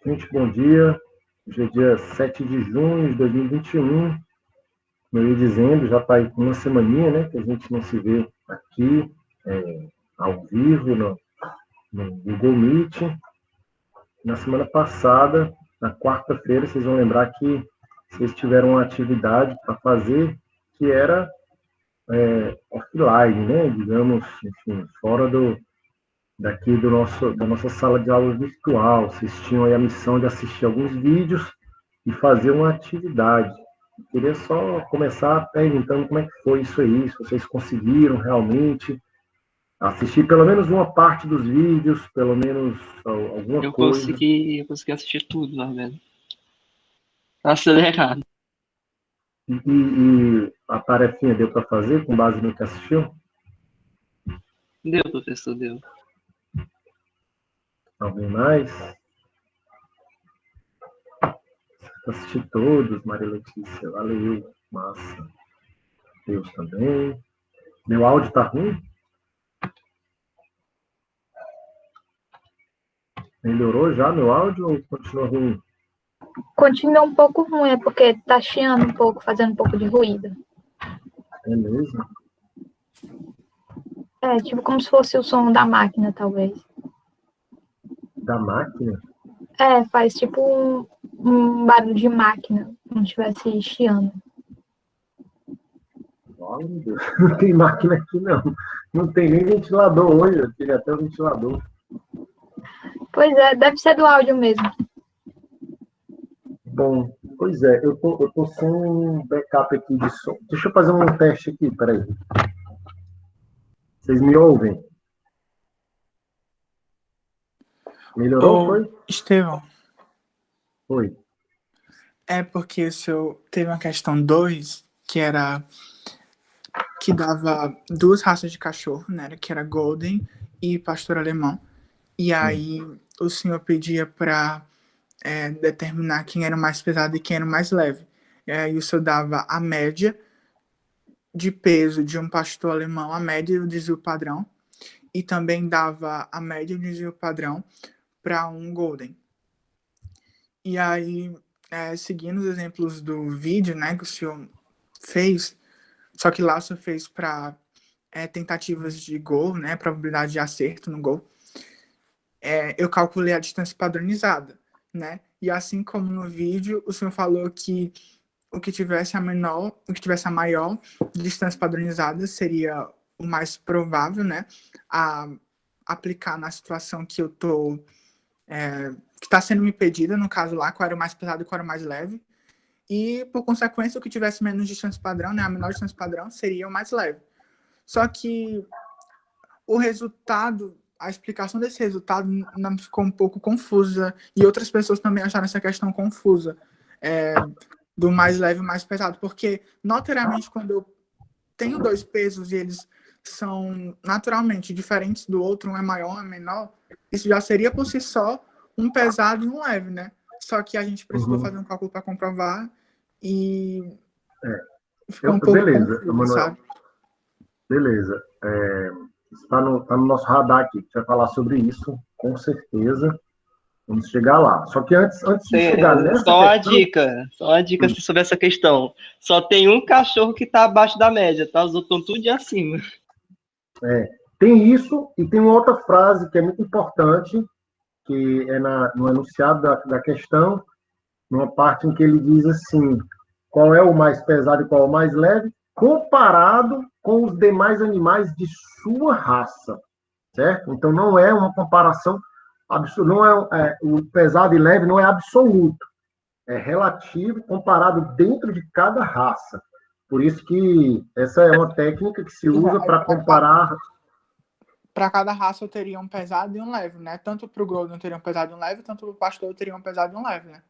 Gente, bom dia. Hoje é dia 7 de junho de 2021. Como eu ia dizendo, já está aí com uma semaninha, né, que a gente não se vê aqui, ao vivo, no Google Meet. Na semana passada, na quarta-feira, vocês vão lembrar que vocês tiveram uma atividade para fazer que era offline, né, digamos, enfim, fora da nossa sala de aula virtual. Vocês tinham aí a missão de assistir alguns vídeos e fazer uma atividade. Eu queria só começar perguntando como é que foi isso aí, se vocês conseguiram realmente assistir pelo menos uma parte dos vídeos, pelo menos alguma Eu coisa. consegui, eu consegui assistir tudo, na verdade. Tá acelerado. E a tarefinha deu para fazer com base no que assistiu? Deu, professor, deu. Alguém mais? Assisti todos, Maria Letícia, valeu, massa. Deus também. Meu áudio tá ruim? Melhorou já meu áudio ou continua ruim? Continua um pouco ruim, é porque tá chiando um pouco, fazendo um pouco de ruído. É mesmo? É, tipo como se fosse o som da máquina, talvez. Da máquina? É, faz tipo um barulho de máquina, como se estivesse chiando. Olha, meu Deus, não tem máquina aqui não. Não tem nem ventilador hoje, eu tive até o ventilador. Pois é, deve ser do áudio mesmo. Bom, pois é, eu tô sem um backup aqui de som. Deixa eu fazer um teste aqui, peraí. Vocês me ouvem? Melhorou, foi? Estevão, Foi. é porque o senhor teve uma questão 2, que dava duas raças de cachorro, né? Que era Golden e Pastor Alemão. E aí o senhor pedia para determinar quem era o mais pesado e quem era o mais leve. E aí o senhor dava a média de peso de um pastor alemão, a média e o desvio padrão, e também dava a média e o desvio padrão para um Golden. E aí, seguindo os exemplos do vídeo, né, que o senhor fez, só que lá o senhor fez para tentativas de gol, né, probabilidade de acerto no gol, eu calculei a distância padronizada, né, e assim como no vídeo, o senhor falou que o que tivesse a maior distância padronizada seria o mais provável, né, a aplicar na situação que eu tô que está sendo me pedida, no caso lá, qual era o mais pesado e qual era o mais leve. E, por consequência, o que tivesse menos distância padrão, né, a menor distância padrão, seria o mais leve. Só que o resultado, a explicação desse resultado não ficou um pouco confusa, e outras pessoas também acharam essa questão confusa, do mais leve e mais pesado, porque, notoriamente, quando eu tenho dois pesos e eles são naturalmente diferentes do outro, um é maior, um é menor, isso já seria por si só um pesado e um leve, né? Só que a gente precisou fazer um cálculo para comprovar e ficou um pouco Beleza, confuso, Manuel. sabe? Beleza. Está no nosso radar aqui, que vai falar sobre isso, com certeza. Vamos chegar lá. Só que antes de chegar nessa Só a dica sobre essa questão. Só tem um cachorro que tá abaixo da média, tá? Os outros estão tudo de acima. Tem isso, e tem uma outra frase que é muito importante, que é no enunciado da questão, numa parte em que ele diz assim: qual é o mais pesado e qual é o mais leve, comparado com os demais animais de sua raça, certo? Então não é uma comparação não o pesado e leve não é absoluto, é relativo, comparado dentro de cada raça. Por isso que essa é uma técnica que se usa para comparar. Para cada raça eu teria um pesado e um leve, né? Tanto para o Golden eu teria um pesado e um leve, tanto para o Pastor eu teria um pesado e um leve, né?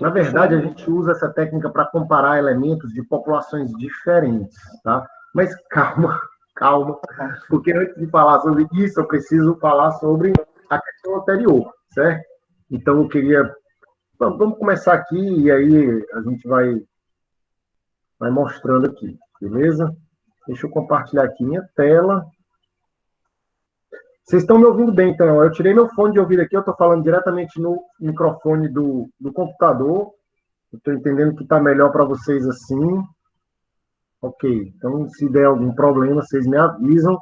Na verdade, a gente usa essa técnica para comparar elementos de populações diferentes, tá? Mas calma, calma, porque antes de falar sobre isso, eu preciso falar sobre a questão anterior, certo? Então, eu queria... Vamos começar aqui e aí a gente vai mostrando aqui, beleza? Deixa eu compartilhar aqui minha tela. Vocês estão me ouvindo bem, então? Eu tirei meu fone de ouvido aqui, eu estou falando diretamente no microfone do computador. Estou entendendo que está melhor para vocês assim. Ok, então se der algum problema, vocês me avisam.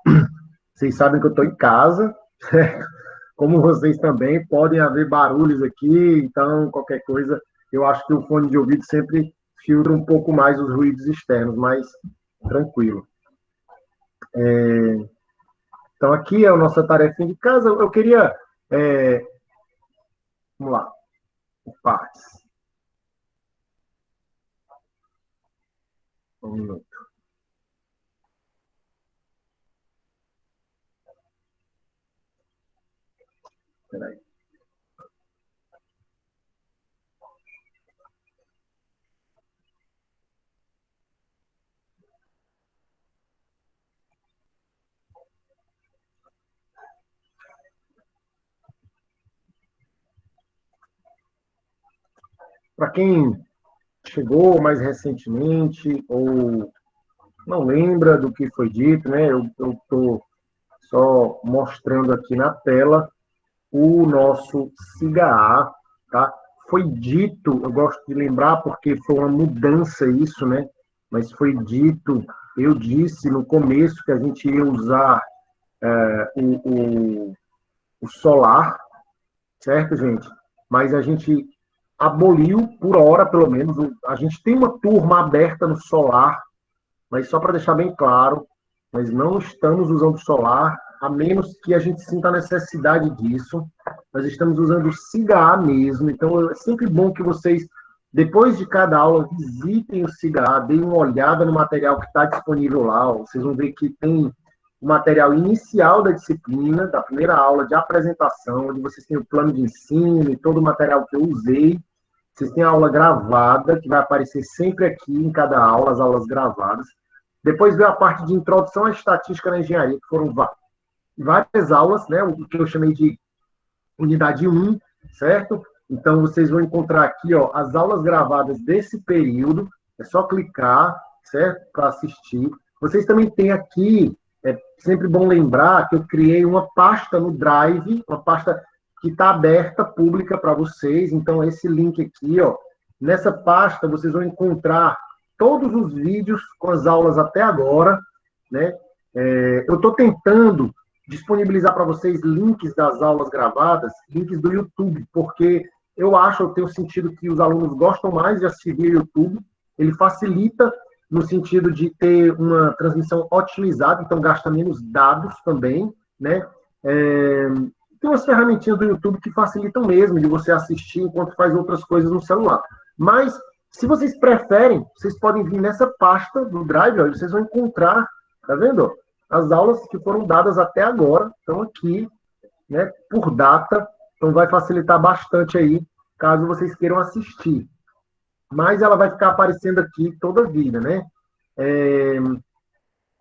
Vocês sabem que eu estou em casa, certo? Como vocês também, podem haver barulhos aqui, então qualquer coisa, eu acho que o fone de ouvido sempre filtra um pouco mais os ruídos externos, mas tranquilo. Então aqui é a nossa tarefa de casa. Eu queria... vamos lá, por partes. Um minuto. Espera aí. Para quem chegou mais recentemente ou não lembra do que foi dito, né? Eu estou só mostrando aqui na tela o nosso SIGA-A, tá? Foi dito, eu gosto de lembrar porque foi uma mudança isso, né? Mas foi dito, eu disse no começo que a gente ia usar o solar, certo, gente? Mas a gente aboliu, por hora pelo menos, a gente tem uma turma aberta no solar, mas só para deixar bem claro, nós não estamos usando solar, a menos que a gente sinta a necessidade disso. Nós estamos usando o SIGA-A mesmo, então é sempre bom que vocês, depois de cada aula, visitem o SIGA-A, deem uma olhada no material que está disponível lá. Ó. Vocês vão ver que tem o material inicial da disciplina, da primeira aula de apresentação, onde vocês têm o plano de ensino e todo o material que eu usei. Vocês têm a aula gravada, que vai aparecer sempre aqui em cada aula, as aulas gravadas. Depois veio a parte de introdução à estatística na engenharia, que foram várias aulas, né, o que eu chamei de unidade 1, certo? Então, vocês vão encontrar aqui, ó, as aulas gravadas desse período, é só clicar, certo? Para assistir. Vocês também têm aqui, é sempre bom lembrar que eu criei uma pasta no Drive, uma pasta que está aberta, pública para vocês. Então, esse link aqui, ó, nessa pasta vocês vão encontrar todos os vídeos com as aulas até agora, né? Eu estou tentando disponibilizar para vocês links das aulas gravadas, links do YouTube, porque eu tenho sentido que os alunos gostam mais de assistir via YouTube, ele facilita no sentido de ter uma transmissão otimizada, então gasta menos dados também, né? Tem umas ferramentinhas do YouTube que facilitam mesmo de você assistir enquanto faz outras coisas no celular. Mas, se vocês preferem, vocês podem vir nessa pasta do Drive, ó, e vocês vão encontrar, tá vendo? As aulas que foram dadas até agora estão aqui, né, por data, então vai facilitar bastante aí, caso vocês queiram assistir. Mas ela vai ficar aparecendo aqui toda a vida, né?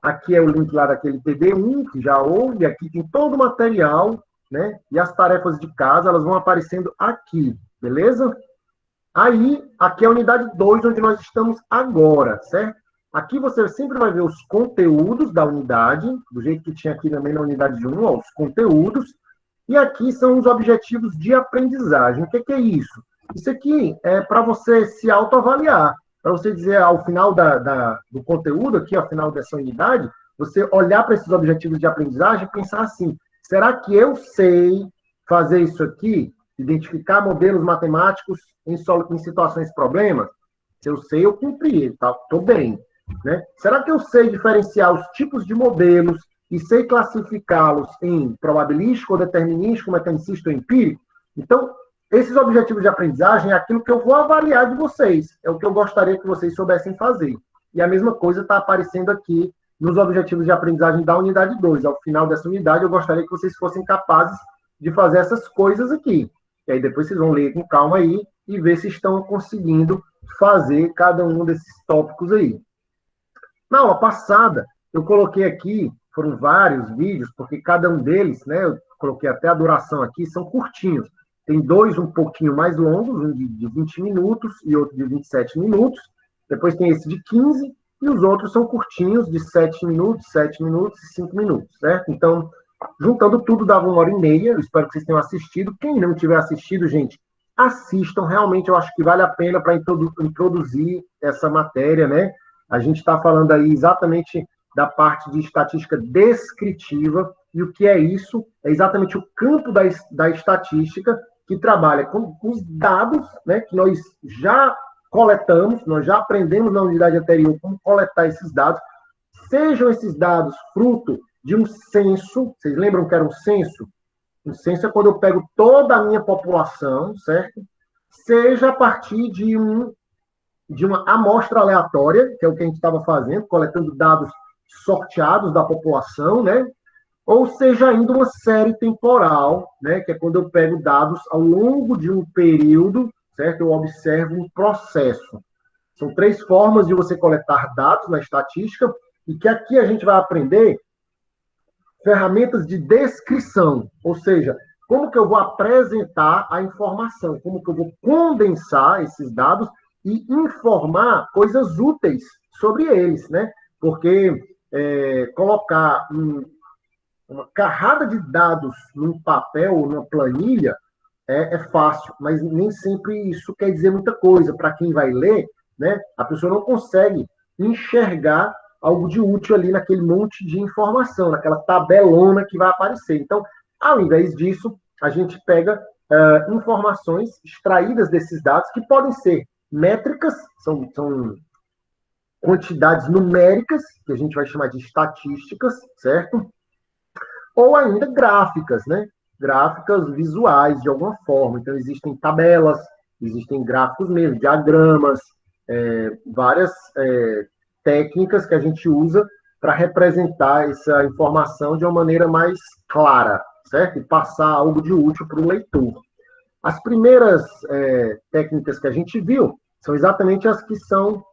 Aqui é o link lá daquele TD1, que já houve, aqui tem todo o material, né? E as tarefas de casa, elas vão aparecendo aqui, beleza? Aí, aqui é a unidade 2, onde nós estamos agora, certo? Aqui você sempre vai ver os conteúdos da unidade, do jeito que tinha aqui também na unidade 1, ó, os conteúdos. E aqui são os objetivos de aprendizagem. O que é isso? Isso aqui é para você se autoavaliar, para você dizer ao final do conteúdo, aqui ao final dessa unidade, você olhar para esses objetivos de aprendizagem e pensar assim, será que eu sei fazer isso aqui? Identificar modelos matemáticos em situações de problemas? Se eu sei, eu cumpri, tá? Estou bem. Né? Será que eu sei diferenciar os tipos de modelos e sei classificá-los em probabilístico, ou determinístico, mecanicista ou empírico? Então, esses objetivos de aprendizagem é aquilo que eu vou avaliar de vocês, é o que eu gostaria que vocês soubessem fazer. E a mesma coisa está aparecendo aqui nos objetivos de aprendizagem da unidade 2. Ao final dessa unidade, eu gostaria que vocês fossem capazes de fazer essas coisas aqui. E aí depois vocês vão ler com calma aí e ver se estão conseguindo fazer cada um desses tópicos aí. Na aula passada, eu coloquei aqui, foram vários vídeos, porque cada um deles, né, eu coloquei até a duração aqui, são curtinhos. Tem dois um pouquinho mais longos, um de 20 minutos e outro de 27 minutos. Depois tem esse de 15, e os outros são curtinhos, de 7 minutos e 5 minutos, certo? Então, Juntando tudo dava 1h30, eu espero que vocês tenham assistido. Quem não tiver assistido, gente, assistam, realmente eu acho que vale a pena para introduzir essa matéria, né? A gente está falando aí exatamente da parte de estatística descritiva, e o que é isso? É exatamente o campo da estatística que trabalha com os dados, né, que nós já coletamos, nós já aprendemos na unidade anterior como coletar esses dados, sejam esses dados fruto de um censo, vocês lembram que era um censo? Um censo é quando eu pego toda a minha população, certo? Seja a partir de uma amostra aleatória, que é o que a gente estava fazendo, coletando dados sorteados da população, né? Ou seja ainda uma série temporal, né? Que é quando eu pego dados ao longo de um período, certo? Eu observo um processo. São 3 formas de você coletar dados na estatística, e que aqui a gente vai aprender ferramentas de descrição, ou seja, como que eu vou apresentar a informação, como que eu vou condensar esses dados e informar coisas úteis sobre eles, né? Porque colocar uma carrada de dados num papel ou numa planilha é fácil, mas nem sempre isso quer dizer muita coisa. Para quem vai ler, né, a pessoa não consegue enxergar algo de útil ali naquele monte de informação, naquela tabelona que vai aparecer. Então, ao invés disso, a gente pega informações extraídas desses dados, que podem ser métricas, são quantidades numéricas, que a gente vai chamar de estatísticas, certo? Ou ainda gráficas, né? Gráficas visuais, de alguma forma. Então, existem tabelas, existem gráficos mesmo, diagramas, várias técnicas que a gente usa para representar essa informação de uma maneira mais clara, certo? E passar algo de útil para o leitor. As primeiras técnicas que a gente viu são exatamente as que são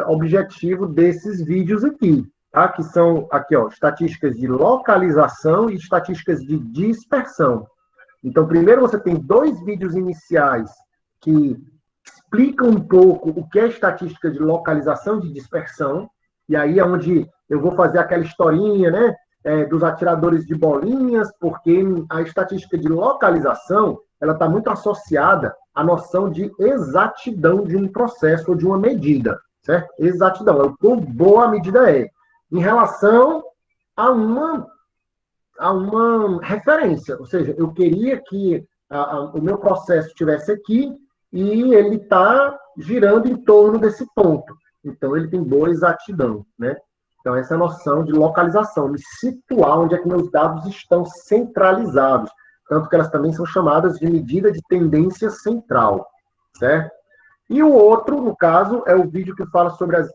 objetivo desses vídeos aqui, tá? Que são, aqui, ó, estatísticas de localização e estatísticas de dispersão. Então, primeiro você tem 2 vídeos iniciais que explicam um pouco o que é estatística de localização e de dispersão, e aí é onde eu vou fazer aquela historinha, né, dos atiradores de bolinhas, porque a estatística de localização, ela está muito associada à noção de exatidão de um processo ou de uma medida, certo? Exatidão, é o quão boa a medida é, em relação a uma referência, ou seja, eu queria que o meu processo estivesse aqui, e ele está girando em torno desse ponto. Então, ele tem boa exatidão, né? Então, essa é a noção de localização, me situar onde é que meus dados estão centralizados. Tanto que elas também são chamadas de medida de tendência central, certo? E o outro, no caso, é o vídeo que fala sobre as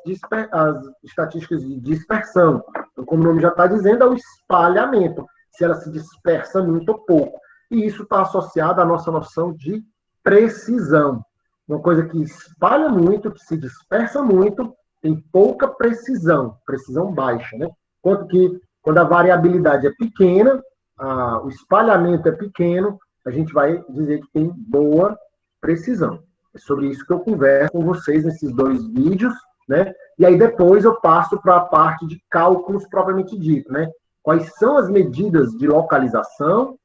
estatísticas de dispersão. Então, como o nome já está dizendo, é o espalhamento, se ela se dispersa muito ou pouco. E isso está associado à nossa noção de precisão. Uma coisa que espalha muito, que se dispersa muito, tem pouca precisão baixa, né? Enquanto que, quando a variabilidade é pequena, o espalhamento é pequeno, a gente vai dizer que tem boa precisão. É sobre isso que eu converso com vocês nesses 2 vídeos, né? E aí depois eu passo para a parte de cálculos propriamente dito, né? Quais são as medidas de localização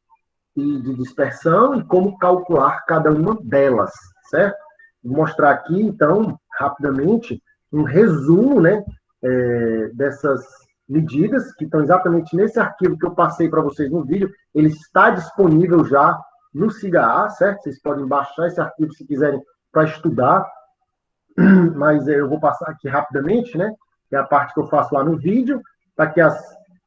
e de dispersão e como calcular cada uma delas, certo? Vou mostrar aqui, então, rapidamente, um resumo, né, dessas medidas, que estão exatamente nesse arquivo que eu passei para vocês no vídeo. Ele está disponível já no SIGA, certo? Vocês podem baixar esse arquivo se quiserem para estudar, mas eu vou passar aqui rapidamente, né, que é a parte que eu faço lá no vídeo, tá aqui as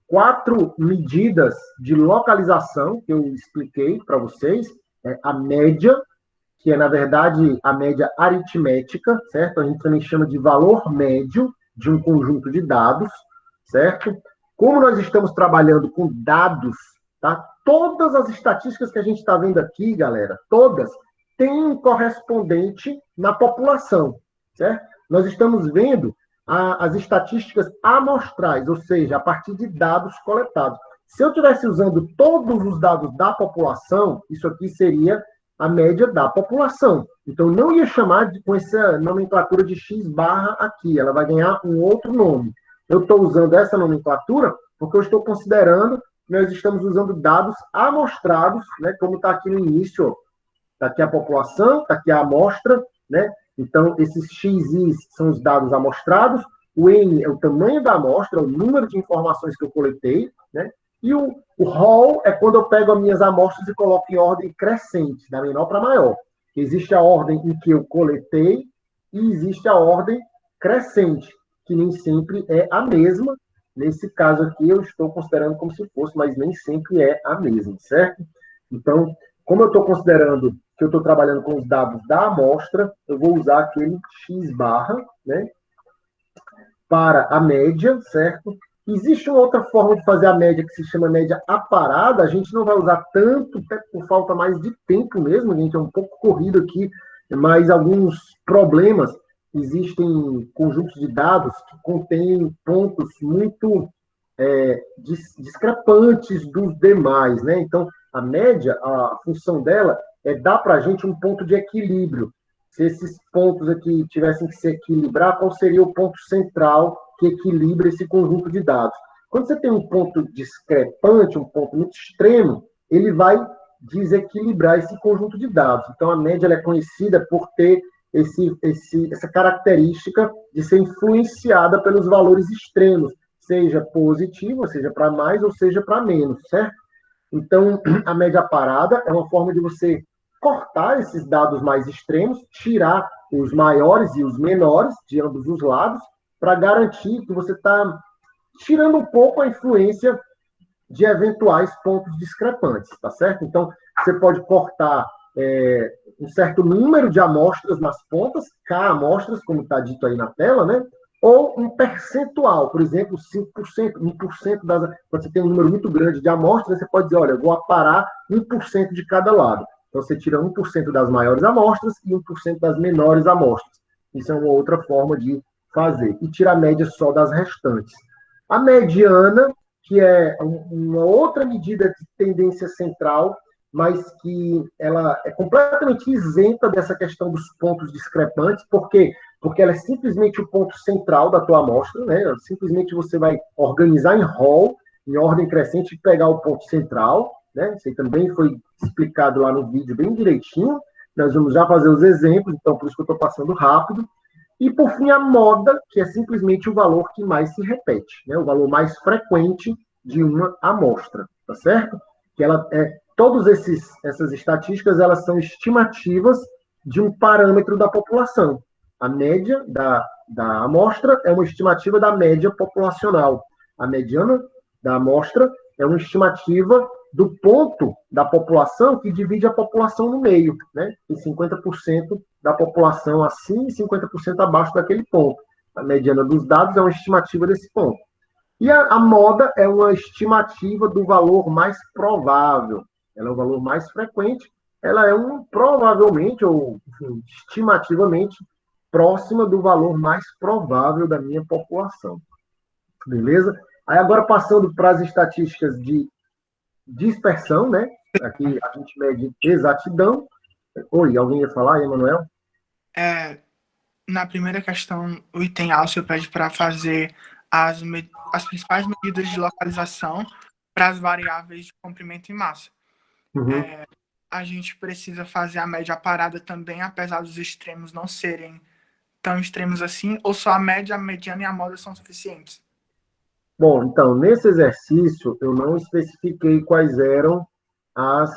4 medidas de localização que eu expliquei para vocês. A média, que é, na verdade, a média aritmética, certo? A gente também chama de valor médio de um conjunto de dados, certo? Como nós estamos trabalhando com dados, tá? Todas as estatísticas que a gente está vendo aqui, galera, todas, têm um correspondente na população, certo? Nós estamos vendo as estatísticas amostrais, ou seja, a partir de dados coletados. Se eu estivesse usando todos os dados da população, isso aqui seria a média da população. Então, não ia chamar com essa nomenclatura de X barra aqui, ela vai ganhar um outro nome. Eu estou usando essa nomenclatura porque eu estou considerando nós estamos usando dados amostrados, né, como está aqui no início, está aqui a população, está aqui a amostra, né? Então, esses XIs são os dados amostrados, o N é o tamanho da amostra, o número de informações que eu coletei, né? E o ROL é quando eu pego as minhas amostras e coloco em ordem crescente, da menor para maior. Existe a ordem em que eu coletei e existe a ordem crescente, que nem sempre é a mesma. Nesse caso aqui, eu estou considerando como se fosse, mas nem sempre é a mesma, certo? Então, como eu estou considerando que eu estou trabalhando com os dados da amostra, eu vou usar aquele X barra, né, para a média, certo? Existe uma outra forma de fazer a média que se chama média aparada, a gente não vai usar tanto, até por falta mais de tempo mesmo, a gente é um pouco corrido aqui, mas alguns problemas, existem conjuntos de dados que contêm pontos muito discrepantes dos demais, né? Então, a média, a função dela é dar para a gente um ponto de equilíbrio. Se esses pontos aqui tivessem que se equilibrar, qual seria o ponto central que equilibra esse conjunto de dados? Quando você tem um ponto discrepante, um ponto muito extremo, ele vai desequilibrar esse conjunto de dados. Então, a média ela é conhecida por ter essa característica de ser influenciada pelos valores extremos, seja positivo, seja para mais ou seja para menos, certo? Então, a média parada é uma forma de você cortar esses dados mais extremos, tirar os maiores e os menores de ambos os lados, para garantir que você está tirando um pouco a influência de eventuais pontos discrepantes, tá certo? Então, você pode cortar um certo número de amostras nas pontas, K amostras, como está dito aí na tela, né? Ou um percentual, por exemplo, 5%, 1% das... Quando você tem um número muito grande de amostras, você pode dizer, olha, eu vou aparar 1% de cada lado. Então, você tira 1% das maiores amostras e 1% das menores amostras. Isso é uma outra forma de fazer. E tira a média só das restantes. A mediana, que é uma outra medida de tendência central, mas que ela é completamente isenta dessa questão dos pontos discrepantes, porque ela é simplesmente o ponto central da tua amostra, né? Simplesmente você vai organizar em rol, em ordem crescente, e pegar o ponto central, né? Isso aí também foi explicado lá no vídeo bem direitinho. Nós vamos já fazer os exemplos, então por isso que eu estou passando rápido. E, por fim, a moda, que é simplesmente o valor que mais se repete, né? O valor mais frequente de uma amostra, tá certo? Que ela todas essas estatísticas, elas são estimativas de um parâmetro da população. A média da amostra é uma estimativa da média populacional. A mediana da amostra é uma estimativa do ponto da população que divide a população no meio, né? Tem 50% da população acima e 50% abaixo daquele ponto. A mediana dos dados é uma estimativa desse ponto. E a moda é uma estimativa do valor mais provável. Ela é o valor mais frequente. Ela é provavelmente, ou enfim, estimativamente, próxima do valor mais provável da minha população. Beleza? Aí agora passando para as estatísticas de dispersão, né? Aqui a gente mede exatidão. Oi, alguém ia falar, Emanuel? Na primeira questão, o item A, você pede para fazer as principais medidas de localização para as variáveis de comprimento e massa. Uhum. A gente precisa fazer a média parada também, apesar dos extremos não serem tão extremos assim, ou só a média, a mediana e a moda são suficientes? Bom, então, nesse exercício, eu não especifiquei quais eram as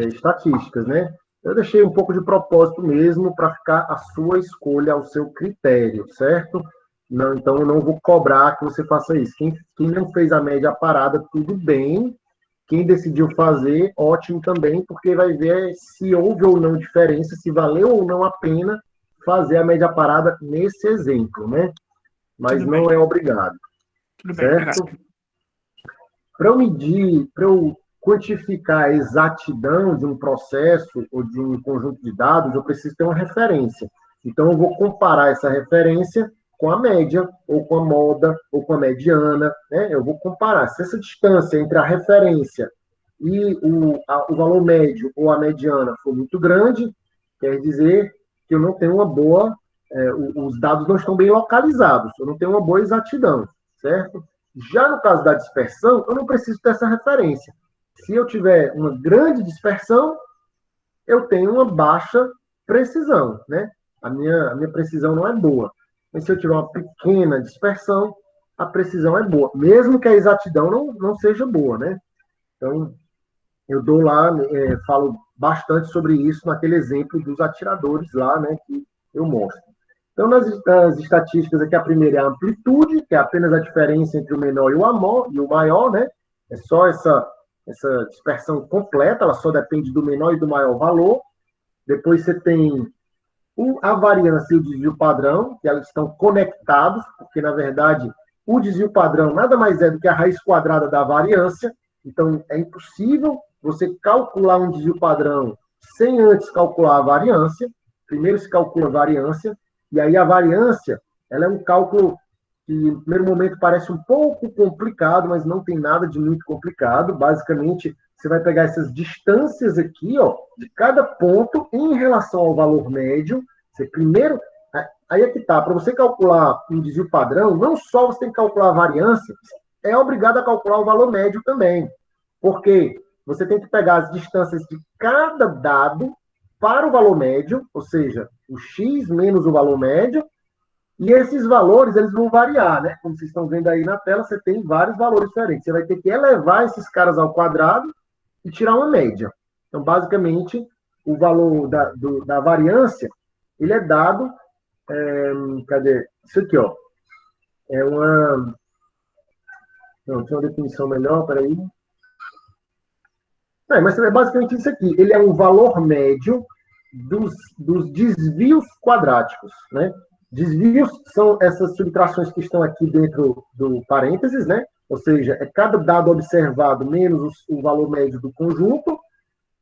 estatísticas, né? Eu deixei um pouco de propósito mesmo para ficar a sua escolha, ao seu critério, certo? Não, então, eu não vou cobrar que você faça isso. Quem não fez a média parada, tudo bem. Quem decidiu fazer, ótimo também, porque vai ver se houve ou não diferença, se valeu ou não a pena fazer a média parada nesse exemplo, né? Mas Tudo não bem. é obrigado. Tudo bem, Certo? obrigado. Para eu medir, para eu quantificar a exatidão de um processo ou de um conjunto de dados, eu preciso ter uma referência. Então, eu vou comparar essa referência com a média, ou com a moda, ou com a mediana, né? Eu vou comparar. Se essa distância entre a referência e o valor médio ou a mediana for muito grande, quer dizer que eu não tenho uma boa, os dados não estão bem localizados, eu não tenho uma boa exatidão, certo? Já no caso da dispersão, eu não preciso ter essa referência. Se eu tiver uma grande dispersão, eu tenho uma baixa precisão, né? A minha precisão não é boa. Mas se eu tiver uma pequena dispersão, a precisão é boa, mesmo que a exatidão não seja boa, né? Então, eu dou lá, falo bastante sobre isso naquele exemplo dos atiradores lá, né, que eu mostro. Então, nas estatísticas aqui, a primeira é a amplitude, que é apenas a diferença entre o menor e o maior, né? É só essa dispersão completa, ela só depende do menor e do maior valor. Depois você tem a variância e o desvio padrão, que elas estão conectados, porque, na verdade, o desvio padrão nada mais é do que a raiz quadrada da variância. Então, é impossível você calcular um desvio padrão sem antes calcular a variância. Primeiro se calcula a variância, e aí a variância, ela é um cálculo que, no primeiro momento, parece um pouco complicado, mas não tem nada de muito complicado. Basicamente, você vai pegar essas distâncias aqui, ó, de cada ponto em relação ao valor médio. Você primeiro... Aí é que tá, para você calcular um desvio padrão, não só você tem que calcular a variância, é obrigado a calcular o valor médio também. Porque você tem que pegar as distâncias de cada dado para o valor médio, ou seja, o x menos o valor médio, e esses valores eles vão variar, né? Como vocês estão vendo aí na tela, você tem vários valores diferentes. Você vai ter que elevar esses caras ao quadrado e tirar uma média. Então, basicamente, o valor da variância, ele é dado... cadê? Isso aqui, ó. É uma... Não, tem uma definição melhor, peraí. Mas é basicamente isso aqui. Ele é um valor médio dos desvios quadráticos, né? Desvios são essas subtrações que estão aqui dentro do parênteses, né? Ou seja, é cada dado observado menos o valor médio do conjunto.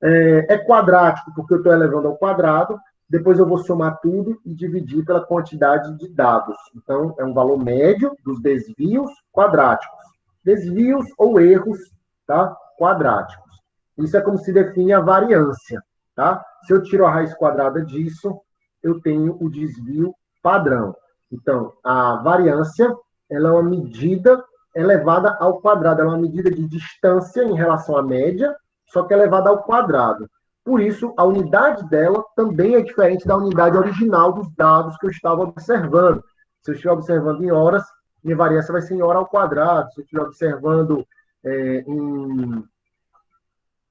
É quadrático, porque eu estou elevando ao quadrado. Depois eu vou somar tudo e dividir pela quantidade de dados. Então, é um valor médio dos desvios quadráticos. Desvios ou erros, tá? Quadráticos. Isso é como se define a variância, tá? Se eu tiro a raiz quadrada disso, eu tenho o desvio padrão. Então, a variância, ela é uma medida elevada ao quadrado. Ela é uma medida de distância em relação à média, só que elevada ao quadrado. Por isso, a unidade dela também é diferente da unidade original dos dados que eu estava observando. Se eu estiver observando em horas, minha variância vai ser em hora ao quadrado. Se eu estiver observando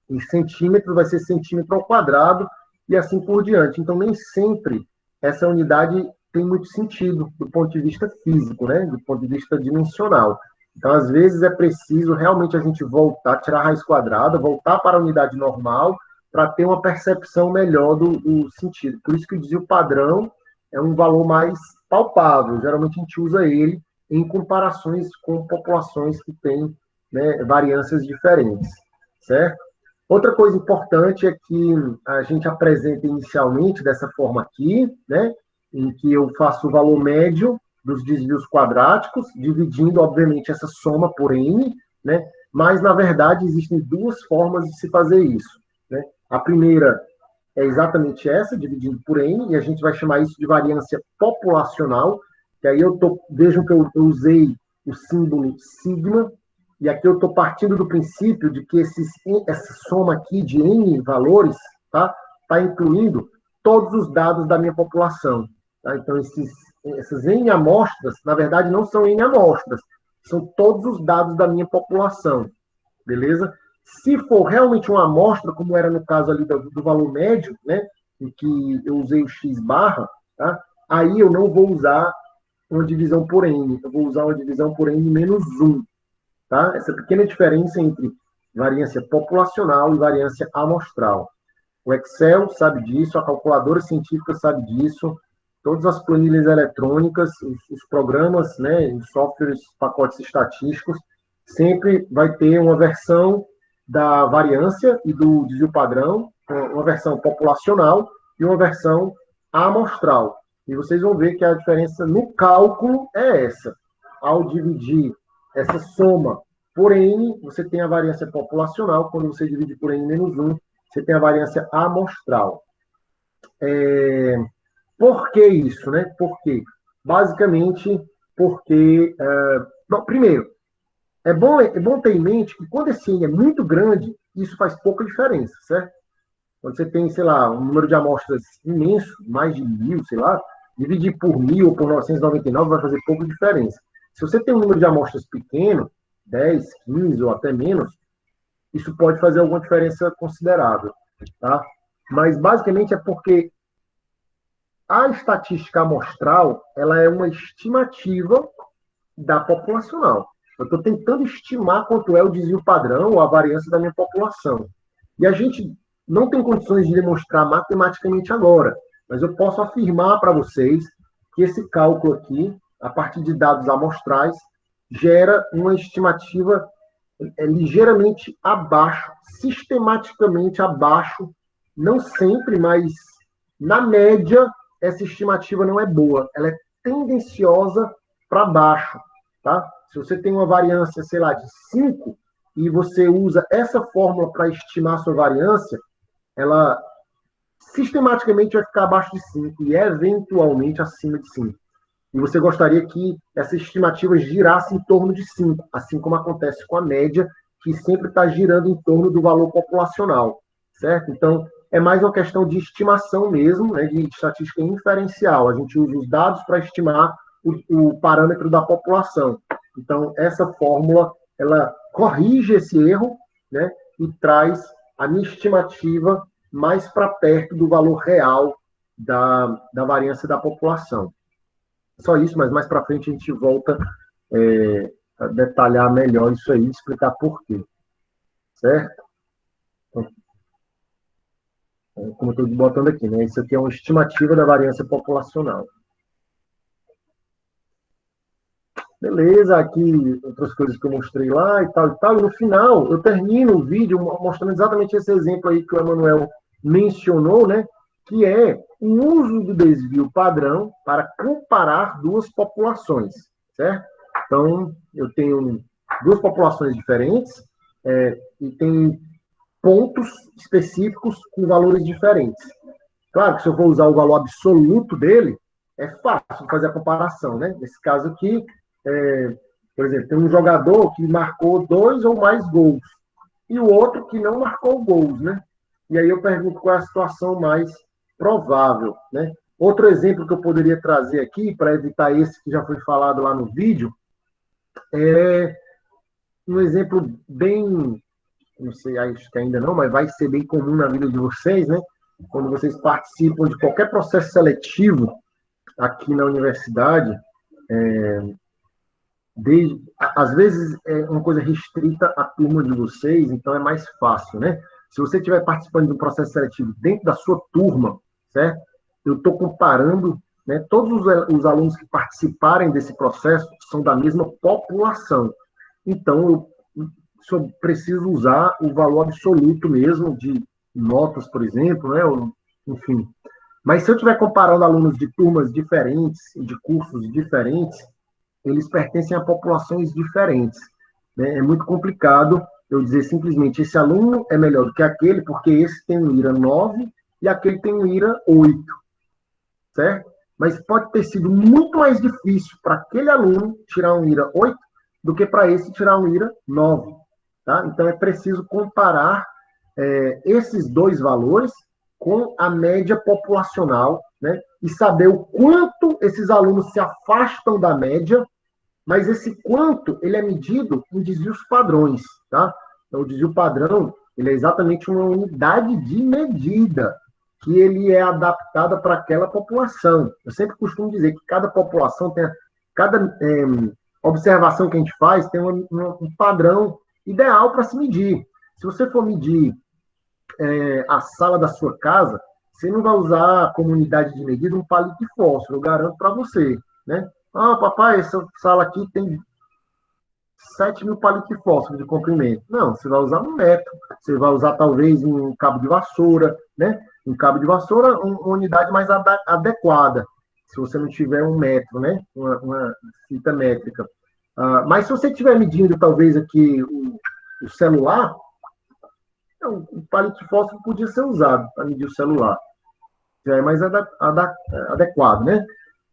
em centímetros, vai ser centímetro ao quadrado, e assim por diante. Então, nem sempre essa unidade tem muito sentido do ponto de vista físico, né? Do ponto de vista dimensional. Então, às vezes, é preciso realmente a gente voltar, tirar a raiz quadrada, voltar para a unidade normal, para ter uma percepção melhor do sentido. Por isso que o desvio padrão é um valor mais palpável. Geralmente, a gente usa ele em comparações com populações que têm, né, variâncias diferentes, certo? Outra coisa importante é que a gente apresenta inicialmente dessa forma aqui, né, em que eu faço o valor médio dos desvios quadráticos, dividindo, obviamente, essa soma por n, né, mas, na verdade, existem duas formas de se fazer isso, né? A primeira é exatamente essa, dividindo por n, e a gente vai chamar isso de variância populacional, que aí vejam que eu usei o símbolo sigma, e aqui eu estou partindo do princípio de que essa soma aqui de N valores tá incluindo todos os dados da minha população. Tá? Então, essas N amostras, na verdade, não são N amostras, são todos os dados da minha população. Beleza? Se for realmente uma amostra, como era no caso ali do valor médio, né, em que eu usei o x barra, tá? Aí eu não vou usar uma divisão por N, eu vou usar uma divisão por N menos 1. Tá? Essa pequena diferença entre variância populacional e variância amostral. O Excel sabe disso, a calculadora científica sabe disso, todas as planilhas eletrônicas, os programas, né, os softwares, pacotes estatísticos, sempre vai ter uma versão da variância e do desvio padrão, uma versão populacional e uma versão amostral. E vocês vão ver que a diferença no cálculo é essa. Ao dividir essa soma por N, você tem a variância populacional. Quando você divide por N menos 1, você tem a variância amostral. Por que isso, né? Por quê? Basicamente, porque... primeiro, é bom ter em mente que quando esse N é muito grande, isso faz pouca diferença, certo? Quando você tem, sei lá, um número de amostras imenso, mais de 1.000, sei lá, dividir por 1.000 ou por 999 vai fazer pouca diferença. Se você tem um número de amostras pequeno, 10, 15 ou até menos, isso pode fazer alguma diferença considerável, tá? Mas, basicamente, é porque a estatística amostral, ela é uma estimativa da populacional. Eu estou tentando estimar quanto é o desvio padrão ou a variância da minha população. E a gente não tem condições de demonstrar matematicamente agora, mas eu posso afirmar para vocês que esse cálculo aqui, a partir de dados amostrais, gera uma estimativa ligeiramente abaixo, sistematicamente abaixo, não sempre, mas na média, essa estimativa não é boa, ela é tendenciosa para baixo, tá? Se você tem uma variância, sei lá, de 5, e você usa essa fórmula para estimar a sua variância, ela sistematicamente vai ficar abaixo de 5 e eventualmente acima de 5. E você gostaria que essa estimativa girasse em torno de 5, assim como acontece com a média, que sempre está girando em torno do valor populacional, certo? Então, é mais uma questão de estimação mesmo, né, de estatística inferencial. A gente usa os dados para estimar o parâmetro da população. Então, essa fórmula, ela corrige esse erro, né, e traz a minha estimativa mais para perto do valor real da variância da população. Só isso, mas mais para frente a gente volta a detalhar melhor isso aí, explicar por quê. Certo? Então, como eu estou botando aqui, né? Isso aqui é uma estimativa da variância populacional. Beleza, aqui outras coisas que eu mostrei lá e tal, e tal. E no final, eu termino o vídeo mostrando exatamente esse exemplo aí que o Emanuel mencionou, né? Que é o uso do desvio padrão para comparar duas populações, certo? Então, eu tenho duas populações diferentes e tem pontos específicos com valores diferentes. Claro que se eu for usar o valor absoluto dele, é fácil fazer a comparação, né? Nesse caso aqui, por exemplo, tem um jogador que marcou 2 ou mais gols e o outro que não marcou gols, né? E aí eu pergunto qual é a situação mais provável, né? Outro exemplo que eu poderia trazer aqui, para evitar esse que já foi falado lá no vídeo, é um exemplo bem, não sei, acho que ainda não, mas vai ser bem comum na vida de vocês, né? Quando vocês participam de qualquer processo seletivo aqui na universidade, às vezes é uma coisa restrita à turma de vocês, então é mais fácil, né? Se você estiver participando de um processo seletivo dentro da sua turma, certo? Eu estou comparando, né? Todos os alunos que participarem desse processo são da mesma população. Então, eu só preciso usar o valor absoluto mesmo de notas, por exemplo, né? Enfim. Mas se eu estiver comparando alunos de turmas diferentes, de cursos diferentes, eles pertencem a populações diferentes, né? É muito complicado eu dizer simplesmente esse aluno é melhor do que aquele, porque esse tem um IRA 9 e aquele tem um IRA 8, certo? Mas pode ter sido muito mais difícil para aquele aluno tirar um IRA 8 do que para esse tirar um IRA 9, tá? Então é preciso comparar esses dois valores com a média populacional, né? E saber o quanto esses alunos se afastam da média, mas esse quanto, ele é medido em desvios padrões, tá? Então, o desvio padrão, ele é exatamente uma unidade de medida que ele é adaptada para aquela população. Eu sempre costumo dizer que cada população tem, cada observação que a gente faz tem um padrão ideal para se medir. Se você for medir a sala da sua casa, você não vai usar como unidade de medida um palito de fósforo, eu garanto para você, né? Ah, papai, essa sala aqui tem 7.000 palitos de fósforo de comprimento. Não, você vai usar um metro, você vai usar talvez um cabo de vassoura, né? Um cabo de vassoura, uma unidade mais adequada, se você não tiver um metro, né? Uma fita métrica. Mas se você estiver medindo talvez aqui o celular, o palito de fósforo podia ser usado para medir o celular. Já é mais adequado, né?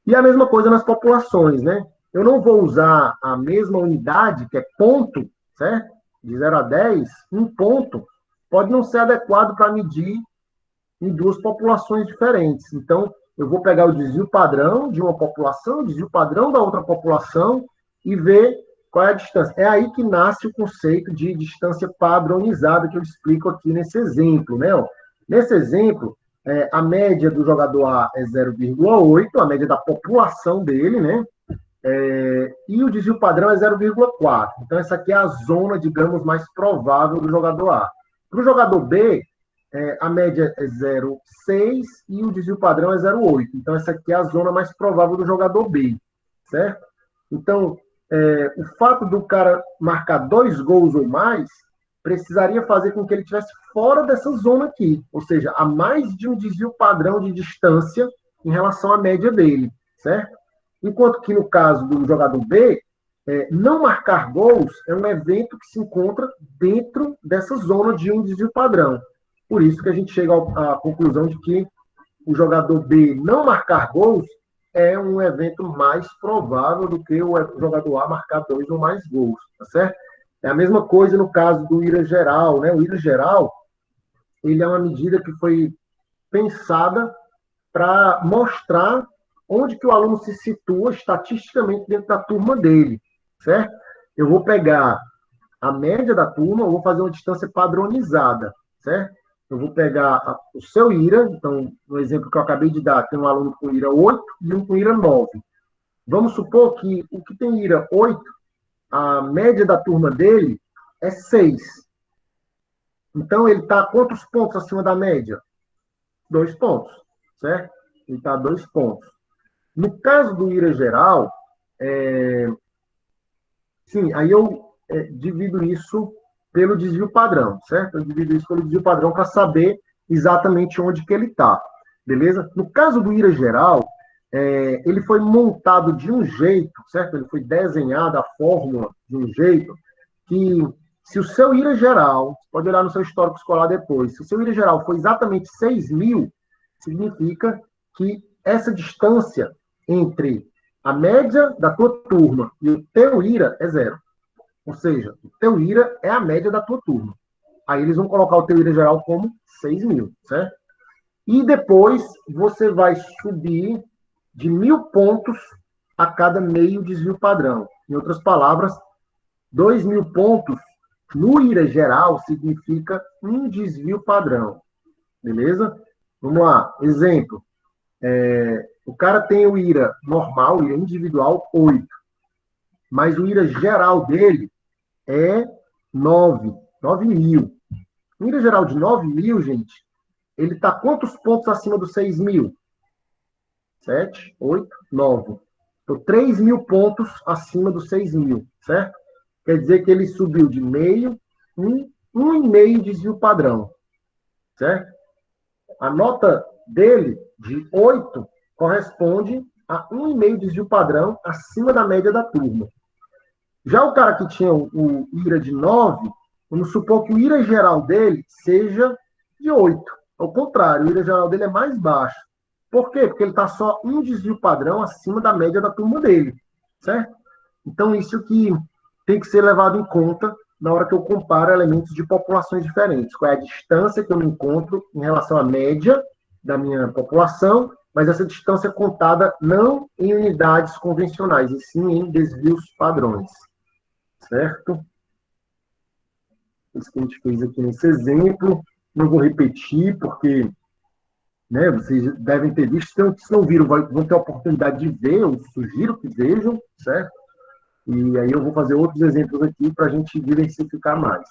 E a mesma coisa nas populações, né? eu não vou usar a mesma unidade, que é ponto, certo? De 0 a 10, um ponto pode não ser adequado para medir em duas populações diferentes. Então, eu vou pegar o desvio padrão de uma população, o desvio padrão da outra população e ver qual é a distância. É aí que nasce o conceito de distância padronizada que eu explico aqui nesse exemplo, né? Nesse exemplo, a média do jogador A é 0,8, a média da população dele, né? E o desvio padrão é 0,4. Então, essa aqui é a zona, digamos, mais provável do jogador A. Para o jogador B, a média é 0,6 e o desvio padrão é 0,8. Então, essa aqui é a zona mais provável do jogador B, certo? Então, o fato do cara marcar 2 gols ou mais precisaria fazer com que ele estivesse fora dessa zona aqui, ou seja, a mais de um desvio padrão de distância em relação à média dele, certo? Enquanto que no caso do jogador B, não marcar gols é um evento que se encontra dentro dessa zona de um desvio padrão. Por isso que a gente chega à conclusão de que o jogador B não marcar gols é um evento mais provável do que o jogador A marcar 2 ou mais gols, tá certo? É a mesma coisa no caso do IRA geral, né? O IRA geral, ele é uma medida que foi pensada para mostrar onde que o aluno se situa estatisticamente dentro da turma dele, certo? Eu vou pegar a média da turma, eu vou fazer uma distância padronizada, certo? Eu vou pegar o seu IRA, então, no exemplo que eu acabei de dar, tem um aluno com IRA 8 e um com IRA 9. Vamos supor que o que tem IRA 8, a média da turma dele é 6. Então, ele está quantos pontos acima da média? 2 pontos, certo? Ele está 2 pontos. No caso do IRA geral, sim, aí eu divido isso pelo desvio padrão, certo? Eu divido isso pelo desvio padrão para saber exatamente onde que ele está, beleza? No caso do IRA geral, ele foi montado de um jeito, certo? Ele foi desenhado, a fórmula, de um jeito que, se o seu IRA geral, pode olhar no seu histórico escolar depois, se o seu IRA geral for exatamente 6.000, significa que essa distância entre a média da tua turma e o teu IRA é 0. Ou seja, o teu IRA é a média da tua turma. Aí eles vão colocar o teu IRA geral como 6.000, certo? E depois você vai subir de 1.000 pontos a cada meio desvio padrão. Em outras palavras, 2.000 pontos no IRA geral significa um desvio padrão. Beleza? Vamos lá. Exemplo. O cara tem o IRA normal, o IRA individual, 8. Mas o IRA geral dele é 9.000. O IRA geral de 9.000, gente, ele está quantos pontos acima dos 6.000? 7, 8, 9. Então, 3.000 pontos acima dos 6.000, certo? Quer dizer que ele subiu de meio, 1,5 desvio padrão, certo? A nota dele, de 8, corresponde a 1,5 desvio padrão acima da média da turma. Já o cara que tinha o IRA de 9, vamos supor que o IRA geral dele seja de 8. Ao contrário, o IRA geral dele é mais baixo. Por quê? Porque ele está só um desvio padrão acima da média da turma dele, certo? Então, isso que tem que ser levado em conta na hora que eu comparo elementos de populações diferentes. Qual é a distância que eu me encontro em relação à média da minha população, mas essa distância é contada não em unidades convencionais, e sim em desvios padrões. Certo? Isso que a gente fez aqui nesse exemplo. Não vou repetir, porque vocês devem ter visto. Se não viram, vão ter a oportunidade de ver, eu sugiro que vejam, certo? E aí eu vou fazer outros exemplos aqui para a gente diversificar mais.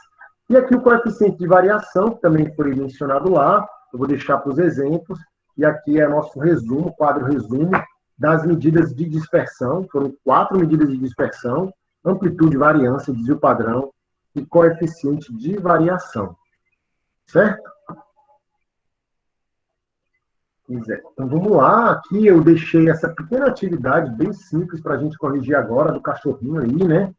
E aqui o coeficiente de variação, que também foi mencionado lá, eu vou deixar para os exemplos. E aqui é nosso resumo, quadro resumo das medidas de dispersão. Foram 4 medidas de dispersão: amplitude, variância, desvio padrão e coeficiente de variação. Certo? Então, vamos lá. Aqui eu deixei essa pequena atividade bem simples para a gente corrigir agora, do cachorrinho aí, né?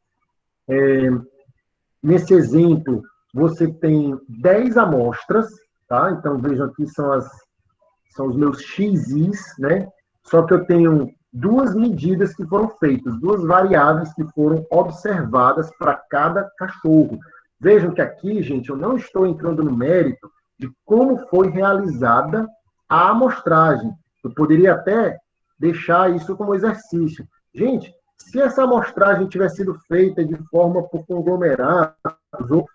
Nesse exemplo, você tem 10 amostras, tá? Então, vejam aqui, são os meus XIs, né? Só que eu tenho duas medidas que foram feitas, duas variáveis que foram observadas para cada cachorro. Vejam que aqui, gente, eu não estou entrando no mérito de como foi realizada a amostragem. Eu poderia até deixar isso como exercício. Gente, se essa amostragem tivesse sido feita de forma por conglomerados, ou,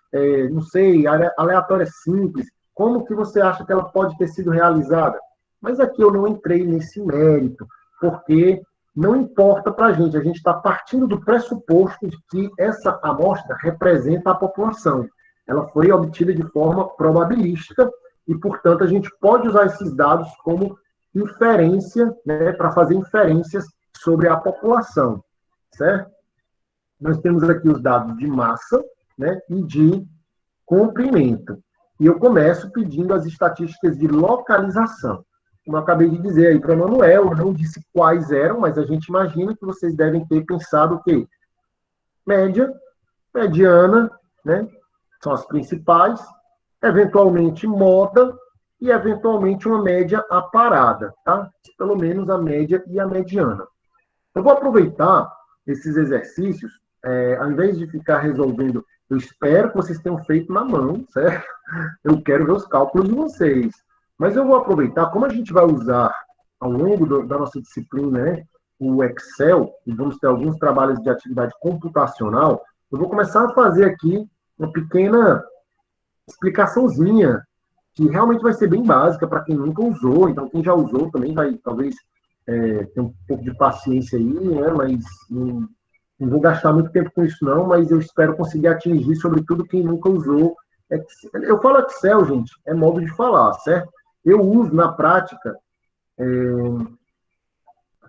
não sei, aleatória simples, como que você acha que ela pode ter sido realizada? Mas aqui eu não entrei nesse mérito, porque não importa para a gente está partindo do pressuposto de que essa amostra representa a população. Ela foi obtida de forma probabilística e, portanto, a gente pode usar esses dados como inferência, né, para fazer inferências sobre a população, certo? Nós temos aqui os dados de massa, né, e de comprimento. E eu começo pedindo as estatísticas de localização. Como eu acabei de dizer aí para o Manuel, eu não disse quais eram, mas a gente imagina que vocês devem ter pensado o quê? Média, mediana, né? São as principais, eventualmente moda e eventualmente uma média aparada, tá? Pelo menos a média e a mediana. Eu vou aproveitar esses exercícios, ao invés de ficar resolvendo, eu espero que vocês tenham feito na mão, certo? Eu quero ver os cálculos de vocês. Mas eu vou aproveitar, como a gente vai usar ao longo da nossa disciplina, né, o Excel, e vamos ter alguns trabalhos de atividade computacional, eu vou começar a fazer aqui uma pequena explicaçãozinha, que realmente vai ser bem básica para quem nunca usou, então quem já usou também vai, talvez, ter um pouco de paciência aí, né, mas não vou gastar muito tempo com isso não, mas eu espero conseguir atingir, sobretudo, quem nunca usou Excel. Eu falo Excel, gente, é modo de falar, certo? Eu uso, na prática,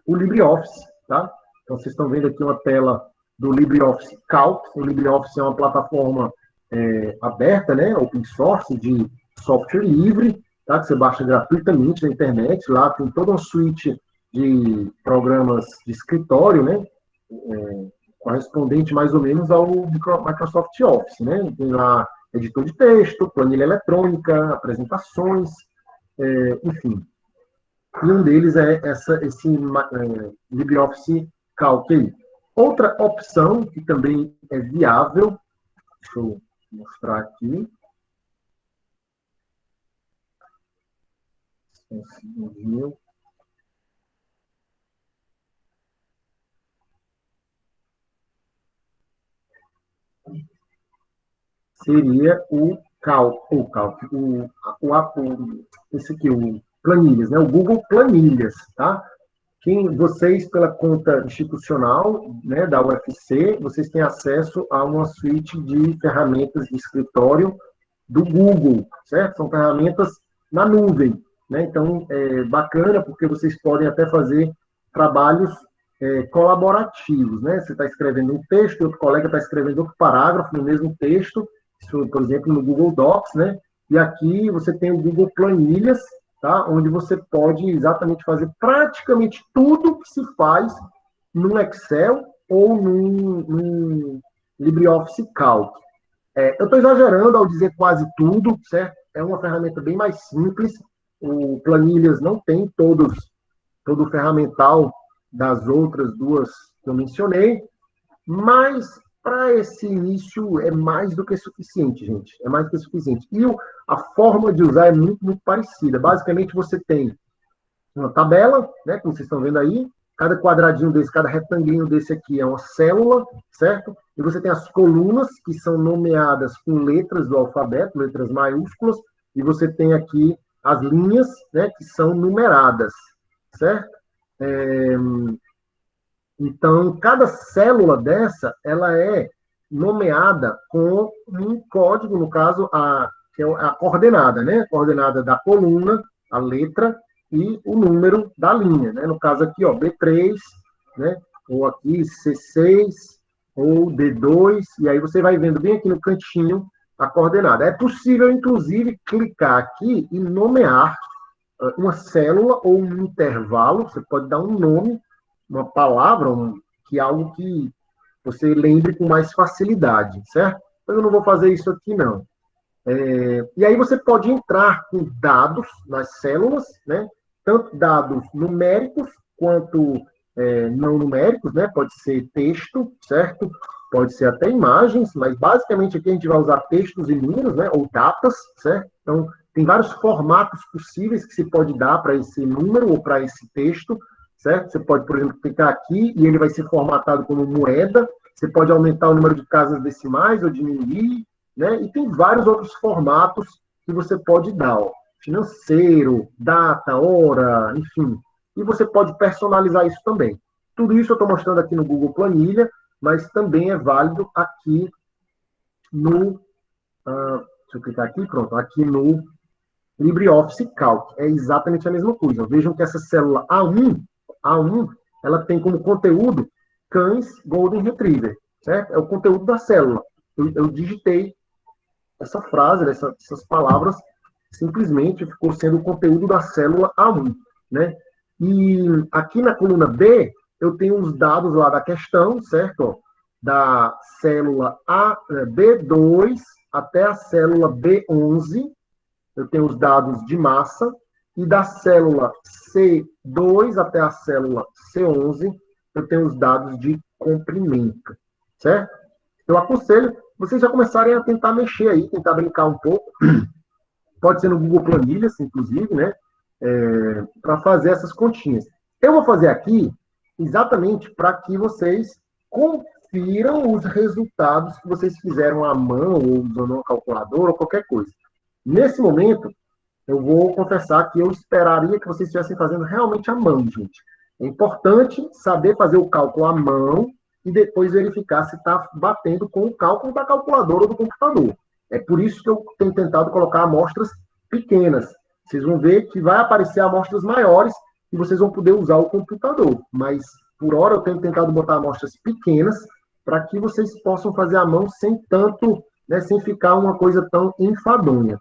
o LibreOffice, tá? Então, vocês estão vendo aqui uma tela do LibreOffice Calc. O LibreOffice é uma plataforma aberta, né? Open source, de software livre, tá? Que você baixa gratuitamente na internet. Lá tem toda uma suite de programas de escritório, né? Correspondente mais ou menos ao Microsoft Office, né? Tem lá editor de texto, planilha eletrônica, apresentações, enfim. E um deles é esse LibreOffice Calc aí. Outra opção que também é viável, deixa eu mostrar aqui. Um segundinho. Seria o esse aqui, o Planilhas, né? O Google Planilhas, tá? Vocês, pela conta institucional, né, da UFC, vocês têm acesso a uma suite de ferramentas de escritório do Google, certo? São ferramentas na nuvem, né? Então, é bacana porque vocês podem até fazer trabalhos colaborativos, né? Você está escrevendo um texto, outro colega está escrevendo outro parágrafo no mesmo texto, isso, por exemplo, no Google Docs, né? E aqui você tem o Google Planilhas, tá? Onde você pode exatamente fazer praticamente tudo que se faz no Excel ou no LibreOffice Calc. Eu estou exagerando ao dizer quase tudo, certo? É uma ferramenta bem mais simples. O Planilhas não tem todo o ferramental das outras duas que eu mencionei, mas para esse início é mais do que suficiente, gente. É mais do que suficiente. E a forma de usar é muito, muito parecida. Basicamente, você tem uma tabela, né, como vocês estão vendo aí. Cada quadradinho desse, cada retanguinho desse aqui é uma célula, certo? E você tem as colunas, que são nomeadas com letras do alfabeto, letras maiúsculas. E você tem aqui as linhas, né, que são numeradas, certo? Então, cada célula dessa, ela é nomeada com um código, no caso, que é a coordenada, né? A coordenada da coluna, a letra e o número da linha, né? No caso aqui, ó, B3, né? Ou aqui C6, ou D2, e aí você vai vendo bem aqui no cantinho a coordenada. É possível, inclusive, clicar aqui e nomear uma célula ou um intervalo, você pode dar um nome, uma palavra, que é algo que você lembre com mais facilidade, certo? Mas eu não vou fazer isso aqui, não. E aí você pode entrar com dados nas células, né? Tanto dados numéricos quanto não numéricos, né? Pode ser texto, certo? Pode ser até imagens, mas basicamente aqui a gente vai usar textos e números, né? Ou datas, certo? Então, tem vários formatos possíveis que se pode dar para esse número ou para esse texto, certo? Você pode, por exemplo, clicar aqui e ele vai ser formatado como moeda. Você pode aumentar o número de casas decimais ou diminuir, né? E tem vários outros formatos que você pode dar, ó. Financeiro, data, hora, enfim. E você pode personalizar isso também. Tudo isso eu estou mostrando aqui no Google Planilha, mas também é válido aqui no... deixa eu clicar aqui, pronto. Aqui no LibreOffice Calc. É exatamente a mesma coisa. Vejam que essa célula A1, ela tem como conteúdo cães Golden Retriever, certo? É o conteúdo da célula. Eu digitei essa frase, essas palavras, simplesmente ficou sendo o conteúdo da célula A1, né? E aqui na coluna B, eu tenho os dados lá da questão, certo? Ó, da célula B2 até a célula B11, eu tenho os dados de massa, e da célula C2 até a célula C11, eu tenho os dados de comprimento, certo? Eu aconselho vocês já começarem a tentar mexer aí, tentar brincar um pouco. Pode ser no Google Planilhas, inclusive, né? Para fazer essas continhas. Eu vou fazer aqui exatamente para que vocês confiram os resultados que vocês fizeram à mão, ou usando uma calculadora, ou qualquer coisa. Nesse momento, eu vou confessar que eu esperaria que vocês estivessem fazendo realmente à mão, gente. É importante saber fazer o cálculo à mão e depois verificar se está batendo com o cálculo da calculadora ou do computador. É por isso que eu tenho tentado colocar amostras pequenas. Vocês vão ver que vai aparecer amostras maiores e vocês vão poder usar o computador. Mas, por hora, eu tenho tentado botar amostras pequenas para que vocês possam fazer à mão sem tanto, né, sem ficar uma coisa tão enfadonha.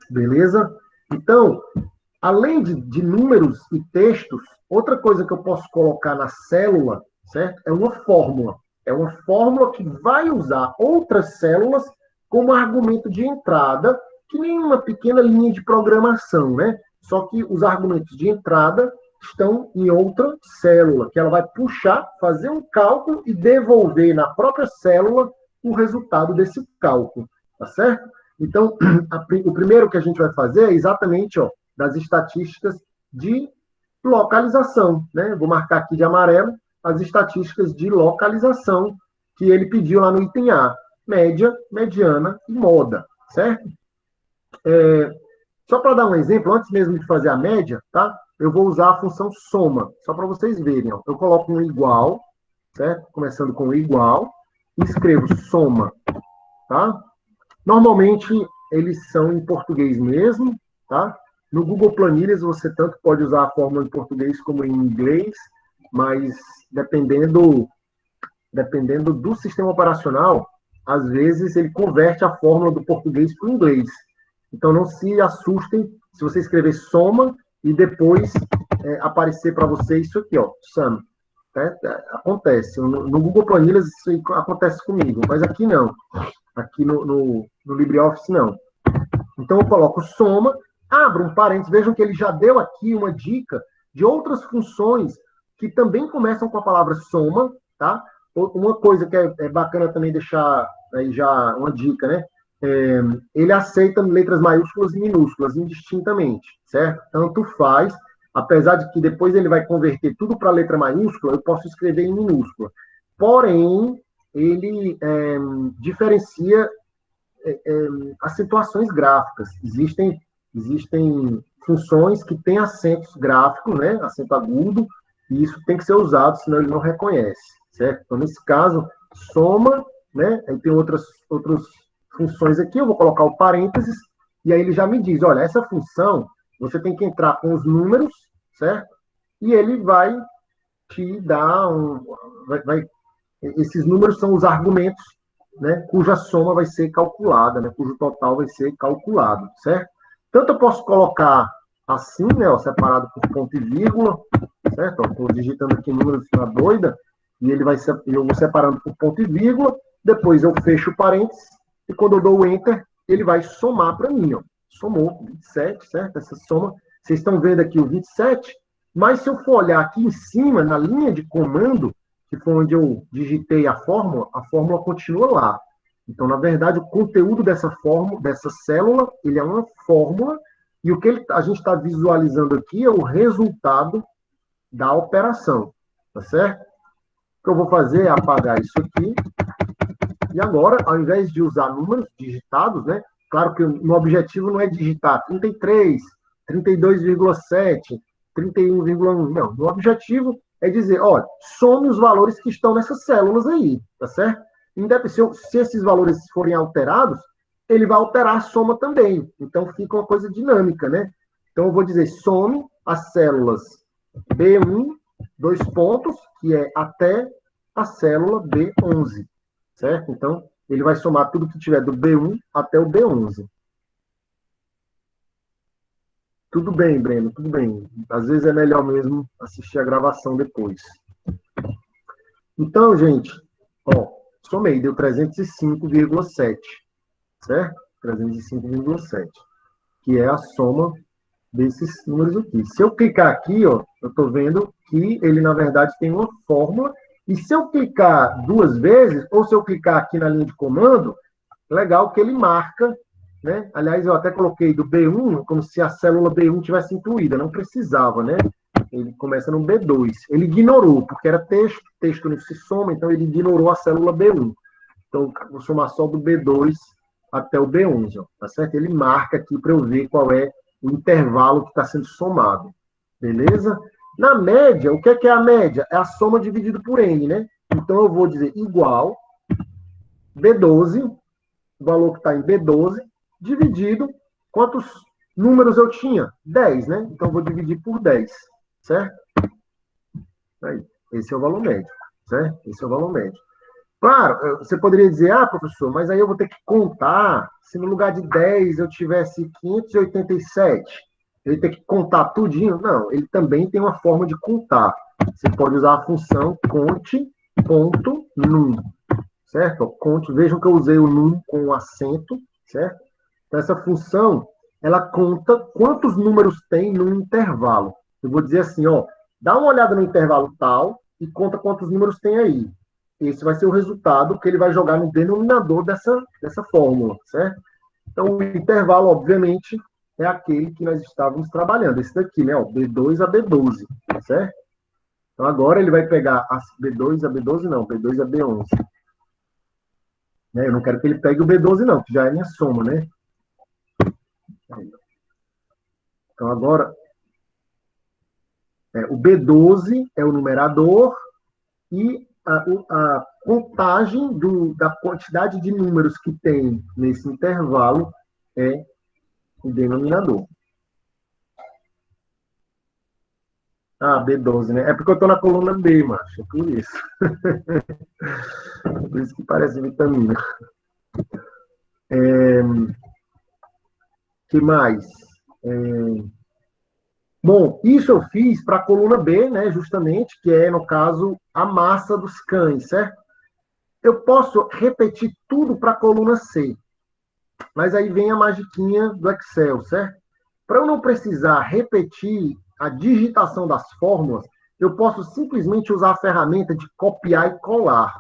Beleza? Então, além de números e textos, outra coisa que eu posso colocar na célula, certo? É uma fórmula. É uma fórmula que vai usar outras células como argumento de entrada, que nem uma pequena linha de programação, né? Só que os argumentos de entrada estão em outra célula, que ela vai puxar, fazer um cálculo e devolver na própria célula o resultado desse cálculo, tá certo? Então, o primeiro que a gente vai fazer é exatamente, ó, das estatísticas de localização, né? Vou marcar aqui de amarelo as estatísticas de localização que ele pediu lá no item A. Média, mediana e moda, certo? Só para dar um exemplo, antes mesmo de fazer a média, tá? Eu vou usar a função soma, só para vocês verem, ó. Eu coloco um igual, certo? Começando com igual, e escrevo soma, tá? Normalmente, eles são em português mesmo, tá? No Google Planilhas, você tanto pode usar a fórmula em português como em inglês, mas dependendo do sistema operacional, às vezes ele converte a fórmula do português para o inglês. Então, não se assustem se você escrever soma e depois aparecer para você isso aqui, ó, sum. Acontece. No Google Planilhas isso acontece comigo, mas aqui não. Aqui no LibreOffice não. Então, eu coloco soma, abro um parênteses, vejam que ele já deu aqui uma dica de outras funções que também começam com a palavra soma, tá? Uma coisa que é bacana também deixar aí já uma dica, né? Ele aceita letras maiúsculas e minúsculas indistintamente, certo? Tanto faz, apesar de que depois ele vai converter tudo para letra maiúscula, eu posso escrever em minúscula. Porém, ele diferencia as situações gráficas. Existem funções que têm acentos gráficos, né? Acento agudo, e isso tem que ser usado, senão ele não reconhece, certo? Então, nesse caso, soma, né? Aí tem outras funções aqui, eu vou colocar o parênteses, e aí ele já me diz, olha, essa função, você tem que entrar com os números, certo? E ele vai te dar esses números são os argumentos, né, cuja soma vai ser calculada, né, cujo total vai ser calculado, certo? Tanto eu posso colocar assim, né, ó, separado por ponto e vírgula, certo? Estou digitando aqui números na doida, e eu vou separando por ponto e vírgula, depois eu fecho o parênteses, e quando eu dou o Enter, ele vai somar para mim, ó. Somou 27, certo? Essa soma, vocês estão vendo aqui o 27, Mas se eu for olhar aqui em cima, na linha de comando, que foi onde eu digitei a fórmula continua lá. Então, na verdade, o conteúdo dessa fórmula, dessa célula, ele é uma fórmula, e o que a gente está visualizando aqui é o resultado da operação, tá certo? O que eu vou fazer é apagar isso aqui, e agora, ao invés de usar números digitados, né? Claro que o meu objetivo não é digitar 33, 32,7, 31,1. Não, meu objetivo é dizer, olha, some os valores que estão nessas células aí, tá certo? Se esses valores forem alterados, ele vai alterar a soma também. Então, fica uma coisa dinâmica, né? Então, eu vou dizer, some as células B1, dois pontos, que é até a célula B11, certo? Então, ele vai somar tudo que tiver do B1 até o B11. Tudo bem, Breno, tudo bem. Às vezes é melhor mesmo assistir a gravação depois. Então, gente, ó, somei, deu 305,7, certo? 305,7, que é a soma desses números aqui. Se eu clicar aqui, ó, eu estou vendo que ele, na verdade, tem uma fórmula, e se eu clicar duas vezes, ou se eu clicar aqui na linha de comando, legal que ele marca, né? Aliás, eu até coloquei do B1, como se a célula B1 tivesse incluída, não precisava, né? Ele começa no B2. Ele ignorou, porque era texto não se soma, então ele ignorou a célula B1. Então, vou somar só do B2 até o B11, ó, tá certo? Ele marca aqui para eu ver qual é o intervalo que está sendo somado. Beleza? Na média, o que é a média? É a soma dividido por N, né? Então, eu vou dizer igual B12, o valor que está em B12, dividido, quantos números eu tinha? 10, né? Então, eu vou dividir por 10, certo? Aí, esse é o valor médio, certo? Esse é o valor médio. Claro, você poderia dizer, professor, mas aí eu vou ter que contar, se no lugar de 10 eu tivesse 587, eu ia ter que contar tudinho? Não, ele também tem uma forma de contar. Você pode usar a função conte.num, certo? Conte, vejam que eu usei o num com acento, certo? Então, essa função, ela conta quantos números tem num intervalo. Eu vou dizer assim, ó, dá uma olhada no intervalo tal e conta quantos números tem aí. Esse vai ser o resultado que ele vai jogar no denominador dessa fórmula, certo? Então, o intervalo, obviamente, é aquele que nós estávamos trabalhando. Esse daqui, né? Ó, B2 a B12, certo? Então, agora ele vai pegar a B2 a B12, não, B2 a B11. Né? Eu não quero que ele pegue o B12, não, que já é minha soma, né? Então, agora, o B12 é o numerador e a contagem da quantidade de números que tem nesse intervalo é o denominador. B12, né? É porque eu estou na coluna B, macho, é por isso. Por isso que parece vitamina. Que mais? Bom, isso eu fiz para a coluna B, né, justamente, que é, no caso, a massa dos cães, certo? Eu posso repetir tudo para a coluna C, mas aí vem a magiquinha do Excel, certo? Para eu não precisar repetir a digitação das fórmulas, eu posso simplesmente usar a ferramenta de copiar e colar.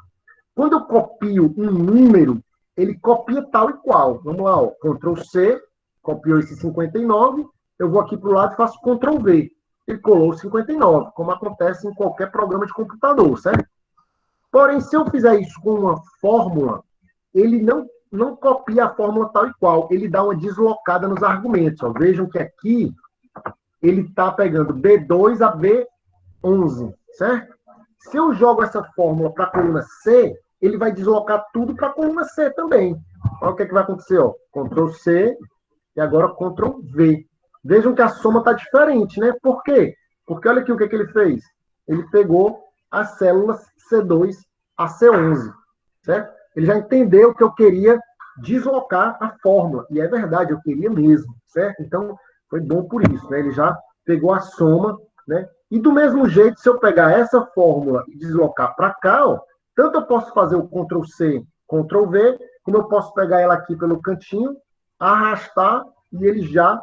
Quando eu copio um número, ele copia tal e qual. Vamos lá, ó, Ctrl C, copiou esse 59, eu vou aqui para o lado e faço Ctrl V. Ele colou 59, como acontece em qualquer programa de computador, certo? Porém, se eu fizer isso com uma fórmula, ele não copia a fórmula tal e qual, ele dá uma deslocada nos argumentos. Ó. Vejam que aqui ele está pegando B2 a B11, certo? Se eu jogo essa fórmula para a coluna C, ele vai deslocar tudo para a coluna C também. Olha o que vai acontecer, ó. Ctrl C e agora Ctrl V. Vejam que a soma está diferente, né? Por quê? Porque olha aqui o que ele fez. Ele pegou as células C2 a C11, certo? Ele já entendeu que eu queria deslocar a fórmula. E é verdade, eu queria mesmo, certo? Então, foi bom por isso, né? Ele já pegou a soma, né? E do mesmo jeito, se eu pegar essa fórmula e deslocar para cá, ó, tanto eu posso fazer o Ctrl C, Ctrl V, como eu posso pegar ela aqui pelo cantinho, arrastar e ele já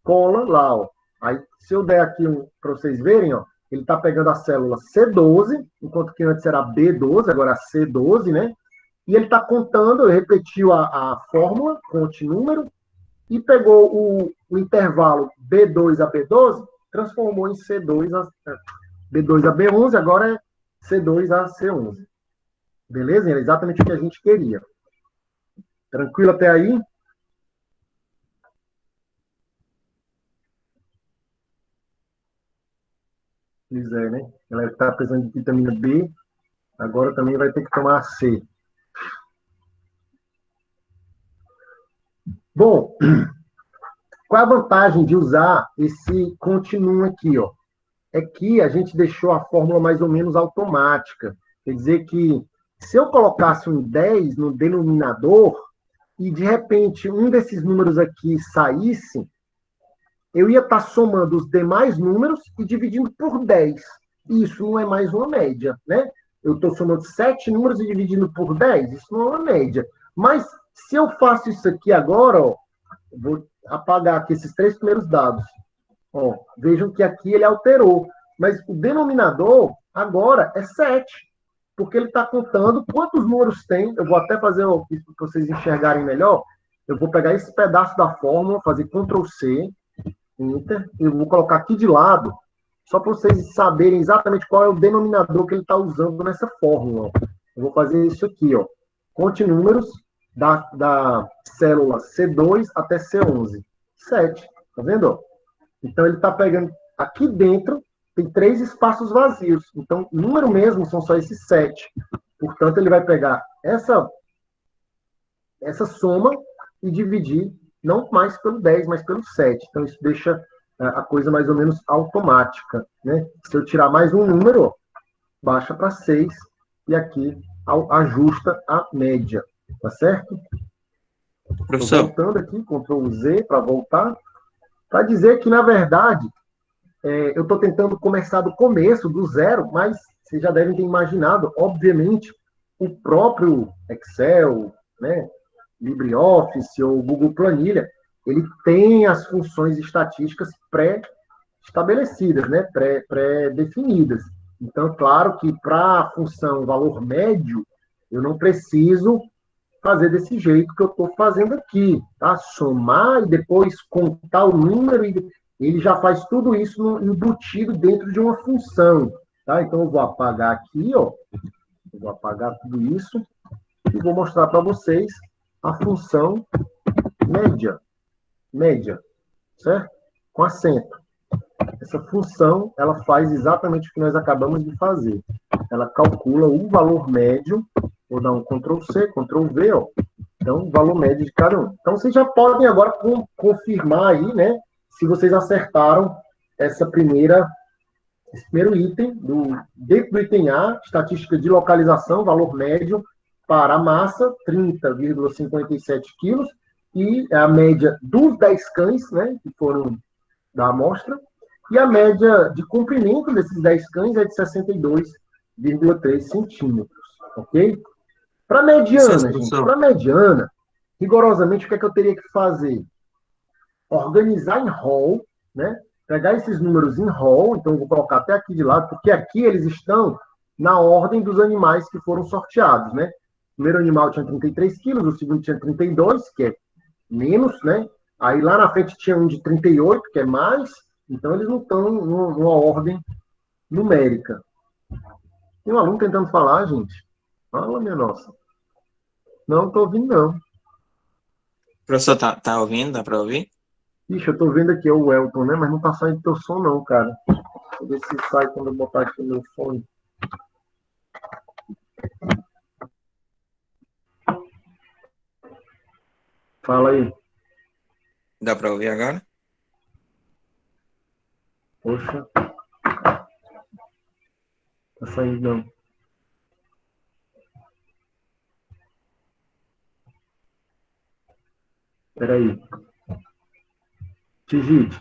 cola lá, ó. Aí, se eu der aqui para vocês verem, ó, ele está pegando a célula C12, enquanto que antes era B12, agora é C12, né? E ele está contando, ele repetiu a fórmula, conte número, e pegou o intervalo B2 a B12, transformou em B2 a B11, agora é C2 a C11. Beleza? Era exatamente o que a gente queria. Tranquilo até aí? Pois é, né? Ela está precisando de vitamina B, agora também vai ter que tomar C. Bom, qual é a vantagem de usar esse continuum aqui, ó? É que a gente deixou a fórmula mais ou menos automática. Quer dizer que se eu colocasse um 10 no denominador e de repente um desses números aqui saísse, eu ia estar somando os demais números e dividindo por 10. Isso não é mais uma média, né? Eu estou somando 7 números e dividindo por 10, isso não é uma média. Mas se eu faço isso aqui agora, ó, vou apagar aqui esses 3 primeiros dados. Ó, vejam que aqui ele alterou. Mas o denominador agora é 7, porque ele está contando quantos números tem. Eu vou até fazer isso para vocês enxergarem melhor. Eu vou pegar esse pedaço da fórmula, fazer Ctrl C, Enter, e eu vou colocar aqui de lado, só para vocês saberem exatamente qual é o denominador que ele está usando nessa fórmula. Ó. Eu vou fazer isso aqui, ó. Conte números da célula C2 até C11. 7. Tá vendo? Então, ele está pegando aqui dentro, tem 3 espaços vazios. Então, o número mesmo são só esses 7. Portanto, ele vai pegar essa soma e dividir não mais pelo 10, mas pelo 7. Então, isso deixa a coisa mais ou menos automática. Né? Se eu tirar mais um número, baixa para 6 e aqui ajusta a média. Tá certo? Professor. Estou voltando aqui, Ctrl Z para voltar, para dizer que, na verdade, eu estou tentando começar do começo, do zero, mas vocês já devem ter imaginado, obviamente, o próprio Excel, né, LibreOffice ou Google Planilha, ele tem as funções estatísticas pré-estabelecidas, né, pré-definidas. Então, claro que para a função valor médio, eu não preciso fazer desse jeito que eu estou fazendo aqui, tá? Somar e depois contar o número, e ele já faz tudo isso embutido dentro de uma função, tá? Então, eu vou apagar aqui, ó, eu vou apagar tudo isso e vou mostrar para vocês a função média, certo? Com acento. Essa função, ela faz exatamente o que nós acabamos de fazer. Ela calcula o valor médio, vou dar um Ctrl C, Ctrl V, ó. Então, o valor médio de cada um. Então, vocês já podem agora confirmar aí, né, se vocês acertaram esse primeiro item, dentro do item A, estatística de localização, valor médio para a massa, 30,57 quilos, e a média dos 10 cães, né, que foram da amostra, e a média de comprimento desses 10 cães é de 62,3 centímetros, ok? Para mediana, gente, para mediana, rigorosamente, o que é que eu teria que fazer? Organizar em hall, né? Pegar esses números em hall, então eu vou colocar até aqui de lado, porque aqui eles estão na ordem dos animais que foram sorteados, né? O primeiro animal tinha 33 quilos, o segundo tinha 32, que é menos, né? Aí lá na frente tinha um de 38, que é mais, então eles não estão numa ordem numérica. Tem um aluno tentando falar, gente. Fala, minha nossa. Não estou ouvindo, não. O professor tá ouvindo? Dá para ouvir? Ixi, eu tô vendo aqui é o Elton, né? Mas não tá saindo teu som, não, cara. Deixa eu ver se sai quando eu botar aqui o meu fone. Fala aí. Dá para ouvir agora? Poxa. Tá saindo, não. Peraí. Digite.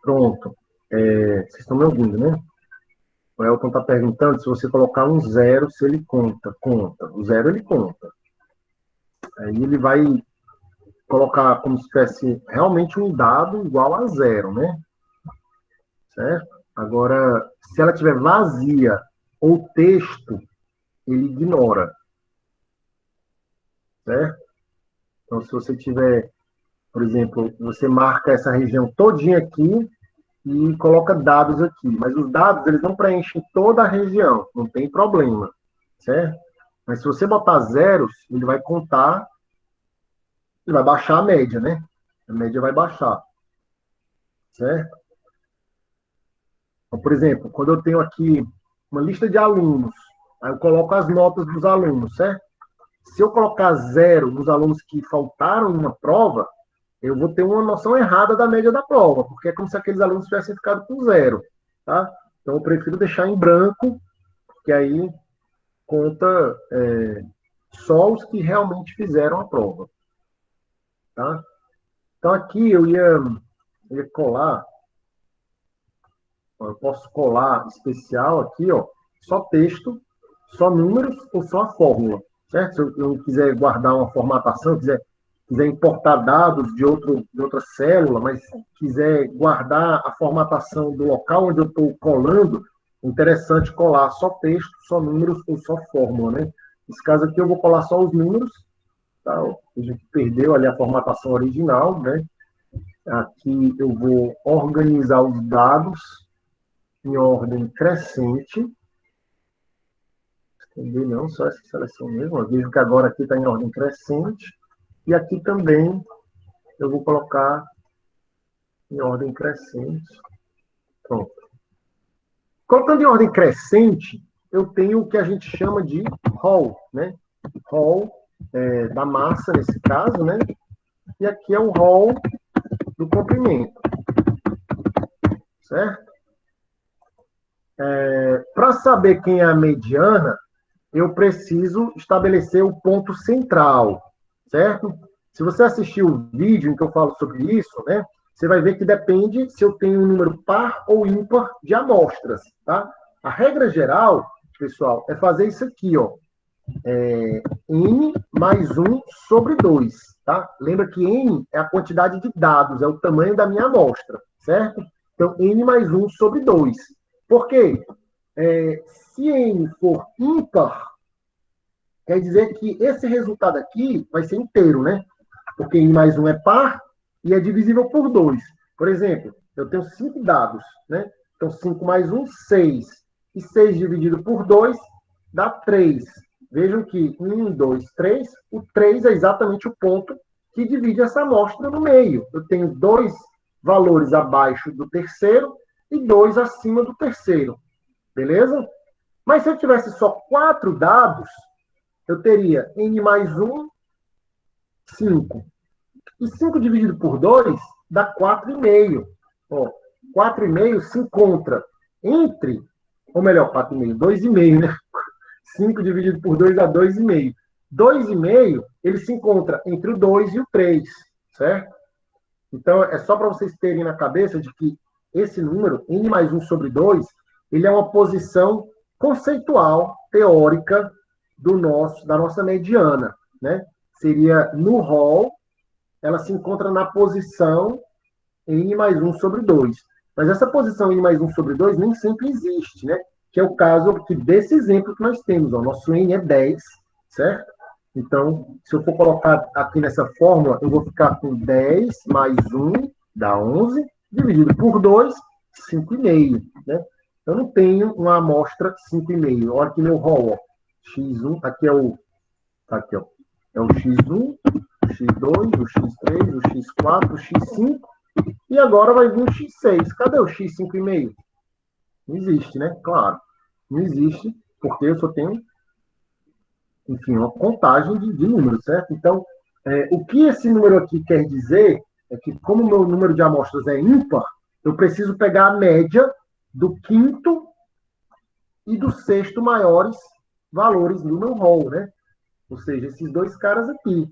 Pronto. Vocês estão me ouvindo, né? O Elton está perguntando se você colocar um zero, se ele conta. Conta. O zero ele conta. Aí ele vai colocar como se fosse realmente um dado igual a zero, né? Certo? Agora, se ela estiver vazia ou texto, ele ignora. Certo? Então, se você tiver, por exemplo, você marca essa região todinha aqui e coloca dados aqui. Mas os dados, eles não preenchem toda a região. Não tem problema. Certo? Mas se você botar zeros, ele vai contar, ele vai baixar a média, né? A média vai baixar. Certo? Então, por exemplo, quando eu tenho aqui uma lista de alunos, aí eu coloco as notas dos alunos, certo? Se eu colocar zero nos alunos que faltaram em uma prova, eu vou ter uma noção errada da média da prova, porque é como se aqueles alunos tivessem ficado com zero, tá? Então, eu prefiro deixar em branco, porque aí conta só os que realmente fizeram a prova, tá? Então, aqui eu ia colar, eu posso colar especial aqui, ó, só texto, só números ou só a fórmula, certo? Se eu quiser guardar uma formatação, quiser importar dados de outra célula, mas quiser guardar a formatação do local onde eu estou colando, é interessante colar só texto, só números ou só fórmula, né? Nesse caso aqui eu vou colar só os números, tá? A gente perdeu ali a formatação original, né? Aqui eu vou organizar os dados em ordem crescente. Entendeu? Não, só essa seleção mesmo. Eu vejo que agora aqui está em ordem crescente. E aqui também eu vou colocar em ordem crescente. Pronto. Colocando em ordem crescente, eu tenho o que a gente chama de hall, né? Hall da massa, nesse caso, né? E aqui é o hall do comprimento. Certo? Para saber quem é a mediana, eu preciso estabelecer o ponto central, certo? Se você assistir o vídeo em que eu falo sobre isso, né, você vai ver que depende se eu tenho um número par ou ímpar de amostras, tá? A regra geral, pessoal, é fazer isso aqui, ó. N mais 1 sobre 2, tá? Lembra que N é a quantidade de dados, é o tamanho da minha amostra, certo? Então, N mais 1 sobre 2. Por quê? Se N for ímpar, quer dizer que esse resultado aqui vai ser inteiro, né? Porque N mais 1 é par e é divisível por 2. Por exemplo, eu tenho 5 dados, né? Então, 5 mais 1, 6. E 6 dividido por 2 dá 3. Vejam que 1, 2, 3. O 3 é exatamente o ponto que divide essa amostra no meio. Eu tenho 2 valores abaixo do terceiro e 2 acima do terceiro. Beleza? Mas se eu tivesse só 4 dados, eu teria N mais 1, 5. E 5 dividido por 2 dá 4,5. 4,5 se encontra entre, ou melhor, 4,5, 2,5, né? 5 dividido por 2 dá 2,5. 2,5, ele se encontra entre o 2 e o 3, certo? Então, é só para vocês terem na cabeça de que esse número, N mais 1 sobre 2, ele é uma posição conceitual, teórica, da nossa mediana, né? Seria no hall, ela se encontra na posição N mais 1 sobre 2. Mas essa posição N mais 1 sobre 2 nem sempre existe, né? Que é o caso aqui desse exemplo que nós temos. Ó. Nosso N é 10, certo? Então, se eu for colocar aqui nessa fórmula, eu vou ficar com 10 mais 1 dá 11, dividido por 2, 5,5, né? Eu não tenho uma amostra 5,5. Olha aqui meu rol, ó. X1, aqui é o X1, o X2, o X3, o X4, o X5, e agora vai vir o X6. Cadê o X 5,5? Não existe, né? Claro. Não existe, porque eu só tenho, enfim, uma contagem de números, certo? Então, o que esse número aqui quer dizer é que, como o meu número de amostras é ímpar, eu preciso pegar a média do quinto e do sexto maiores valores no meu rol, né? Ou seja, esses dois caras aqui.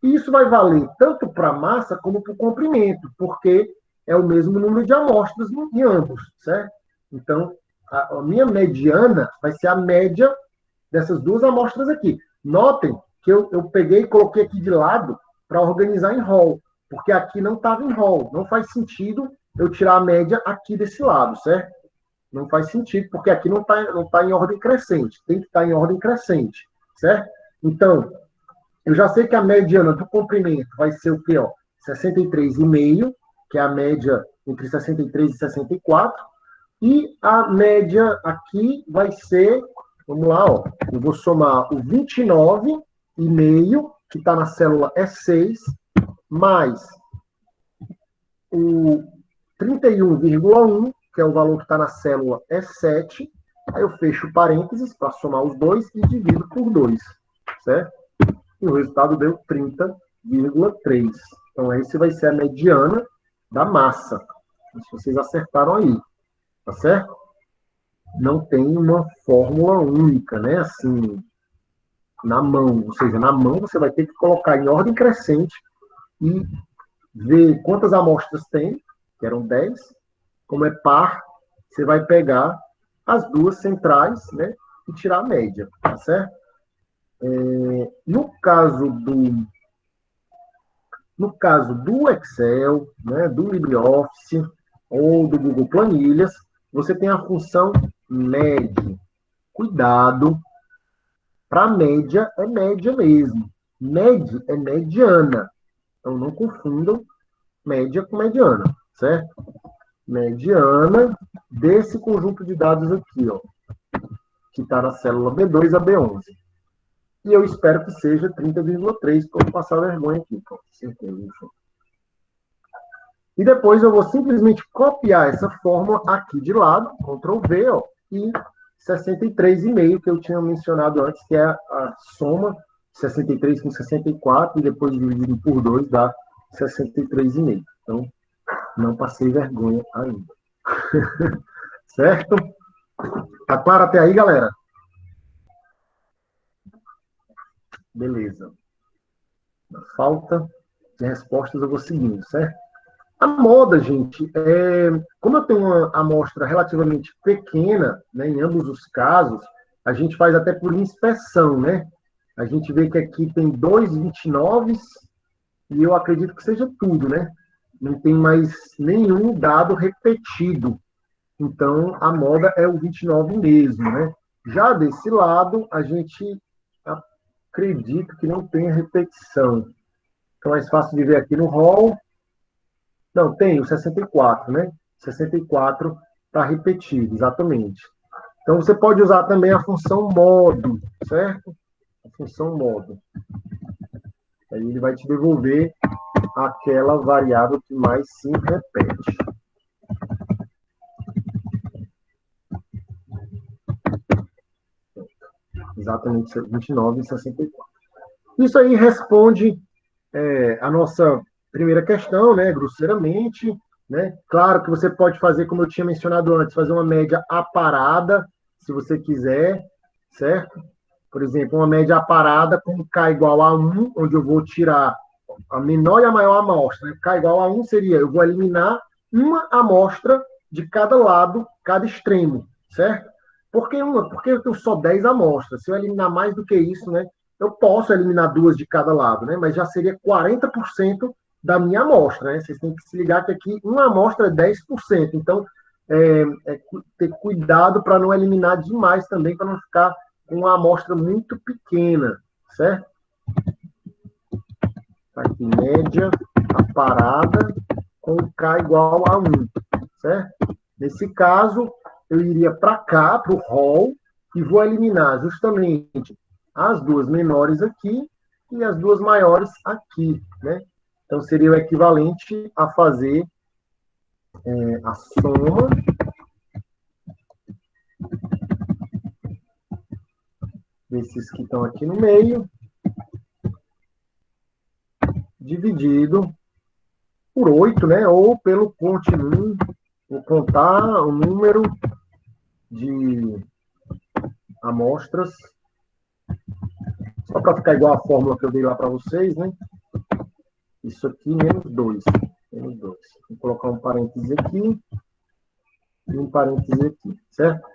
E isso vai valer tanto para a massa como para o comprimento, porque é o mesmo número de amostras em ambos, certo? Então, a minha mediana vai ser a média dessas duas amostras aqui. Notem que eu peguei e coloquei aqui de lado para organizar em rol, porque aqui não estava em rol. Não faz sentido eu tirar a média aqui desse lado, certo? Não faz sentido, porque aqui não tá em ordem crescente. Tem que estar em ordem crescente, certo? Então, eu já sei que a mediana do comprimento vai ser o quê? Ó? 63,5, que é a média entre 63 e 64. E a média aqui vai ser, vamos lá, ó, eu vou somar o 29,5, que está na célula E6, mais o 31,1, que é o valor que está na célula E7. Aí eu fecho parênteses para somar os dois e divido por 2, certo? E o resultado deu 30,3. Então, esse vai ser a mediana da massa. Se vocês acertaram aí, tá certo? Não tem uma fórmula única, né? Assim, na mão. Ou seja, na mão você vai ter que colocar em ordem crescente e ver quantas amostras tem, que eram 10. Como é par, você vai pegar as duas centrais, né? E tirar a média, tá certo? No caso do Excel, né, do LibreOffice ou do Google Planilhas, você tem a função MED. Cuidado, para média é média mesmo. MED é mediana. Então não confundam média com mediana, certo? Mediana desse conjunto de dados aqui, ó, que está na célula B2 a B11. E eu espero que seja 30,3, para eu passar vergonha aqui. Pô, certeza. E depois eu vou simplesmente copiar essa fórmula aqui de lado, Ctrl V, ó, e 63,5, que eu tinha mencionado antes, que é a soma 63 com 64, e depois dividido por 2 dá 63,5. Então, não passei vergonha ainda. Certo? Tá claro até aí, galera? Beleza. Na falta de respostas, eu vou seguindo, certo? A moda, gente, como eu tenho uma amostra relativamente pequena, né, em ambos os casos, a gente faz até por inspeção, né? A gente vê que aqui tem 2,29 e eu acredito que seja tudo, né? Não tem mais nenhum dado repetido. Então, a moda é o 29 mesmo, né? Já desse lado, a gente acredita que não tem repetição. Então, é mais fácil de ver aqui no rol. Não, tem o 64, né? 64 está repetido, exatamente. Então, você pode usar também a função modo, certo? A função modo. Aí ele vai te devolver aquela variável que mais se repete. Exatamente 29 e 64. Isso aí responde a nossa primeira questão, né, grosseiramente, né? Claro que você pode fazer, como eu tinha mencionado antes, fazer uma média aparada, se você quiser, certo? Por exemplo, uma média aparada com K igual a 1, onde eu vou tirar a menor e a maior amostra. Né? K igual a 1 seria, eu vou eliminar uma amostra de cada lado, cada extremo, certo? Por que uma? Porque eu tenho só 10 amostras. Se eu eliminar mais do que isso, né, eu posso eliminar duas de cada lado, né, mas já seria 40% da minha amostra. Né? Vocês têm que se ligar que aqui uma amostra é 10%. Então, ter cuidado para não eliminar demais também, para não ficar com uma amostra muito pequena, certo? Aqui, média, aparada, com K igual a 1, certo? Nesse caso, eu iria para cá, para o rol, e vou eliminar justamente as duas menores aqui e as duas maiores aqui, né? Então, seria o equivalente a fazer a soma desses que estão aqui no meio, dividido por 8, né? Ou pelo continuum, vou contar o número de amostras, só para ficar igual a fórmula que eu dei lá para vocês, né? Isso aqui menos 2. Menos 2. Vou colocar um parêntese aqui e um parêntese aqui, certo?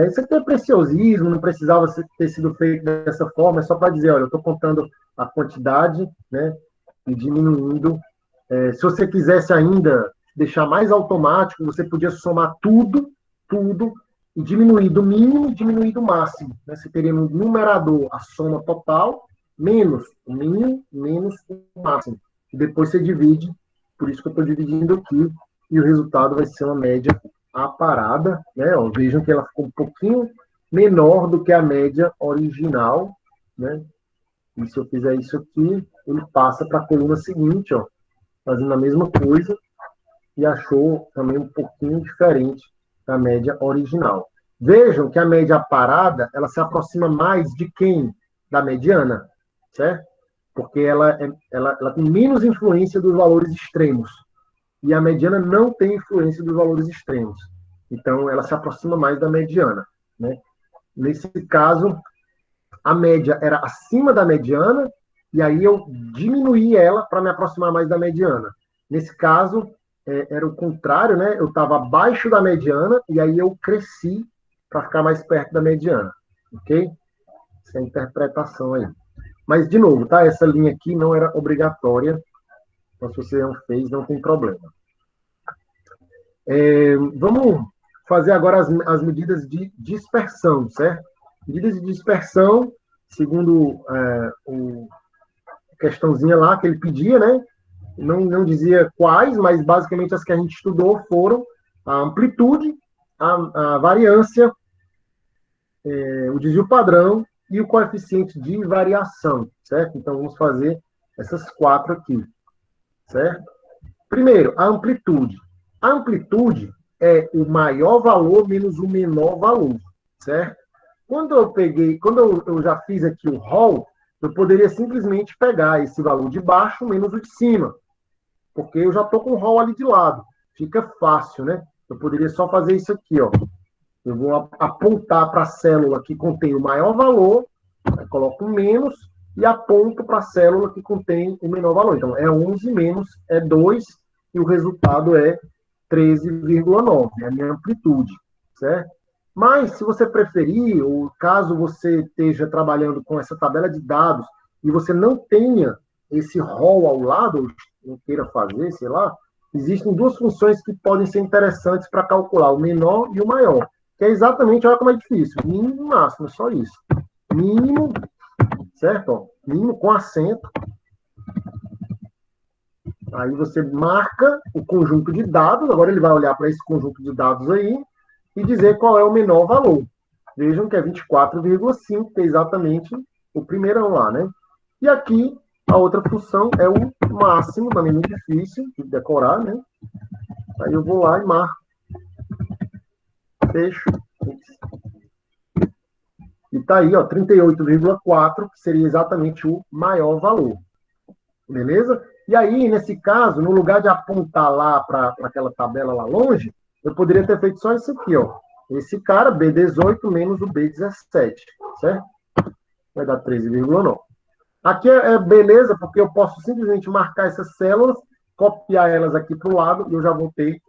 Isso aqui é preciosismo, não precisava ter sido feito dessa forma, é só para dizer, olha, eu estou contando a quantidade, né, e diminuindo. Se você quisesse ainda deixar mais automático, você podia somar tudo, e diminuir do mínimo e diminuir do máximo. Né? Você teria no numerador a soma total, menos o mínimo, menos o máximo. E depois você divide, por isso que eu estou dividindo aqui, e o resultado vai ser uma média aparada. Né? Ó, vejam que ela ficou um pouquinho menor do que a média original. Né? E se eu fizer isso aqui, ele passa para a coluna seguinte, ó, fazendo a mesma coisa, e achou também um pouquinho diferente da média original. Vejam que a média parada, ela se aproxima mais de quem? Da mediana, certo? Porque ela tem menos influência dos valores extremos. E a mediana não tem influência dos valores extremos. Então, ela se aproxima mais da mediana. Né? Nesse caso, a média era acima da mediana, e aí eu diminuí ela para me aproximar mais da mediana. Nesse caso, era o contrário, né? Eu estava abaixo da mediana e aí eu cresci para ficar mais perto da mediana, ok? Essa é a interpretação aí. Mas, de novo, tá? Essa linha aqui não era obrigatória, então se você não fez, não tem problema. Vamos fazer agora as medidas de dispersão, certo? Medidas de dispersão, segundo a questãozinha lá que ele pedia, né? Não dizia quais, mas basicamente as que a gente estudou foram a amplitude, a variância, o desvio padrão e o coeficiente de variação, certo? Então, vamos fazer essas 4 aqui, certo? Primeiro, a amplitude. A amplitude é o maior valor menos o menor valor, certo? Quando eu já fiz aqui o rol, eu poderia simplesmente pegar esse valor de baixo menos o de cima, porque eu já estou com o rol ali de lado. Fica fácil, né? Eu poderia só fazer isso aqui, ó. Eu vou apontar para a célula que contém o maior valor, coloco menos, e aponto para a célula que contém o menor valor. Então, é 11 menos, é 2, e o resultado é 13,9, é a minha amplitude, certo? Mas, se você preferir, ou caso você esteja trabalhando com essa tabela de dados, e você não tenha esse rol ao lado, não queira fazer, sei lá, existem 2 funções que podem ser interessantes para calcular o menor e o maior, que é exatamente, olha como é difícil, mínimo e máximo, é só isso. Mínimo, certo? Ó, mínimo com acento. Aí você marca o conjunto de dados, agora ele vai olhar para esse conjunto de dados aí e dizer qual é o menor valor. Vejam que é 24,5, que é exatamente o primeirão lá, né? E aqui, a outra função é o máximo, também é muito difícil de decorar, né? Aí eu vou lá e marco. Fecho. E tá aí, ó, 38,4, que seria exatamente o maior valor. Beleza? E aí, nesse caso, no lugar de apontar lá para aquela tabela lá longe, eu poderia ter feito só isso aqui, ó. Esse cara, B18 menos o B17, certo? Vai dar 13,9. Aqui é beleza, porque eu posso simplesmente marcar essas células, copiar elas aqui para o lado, e eu já vou ter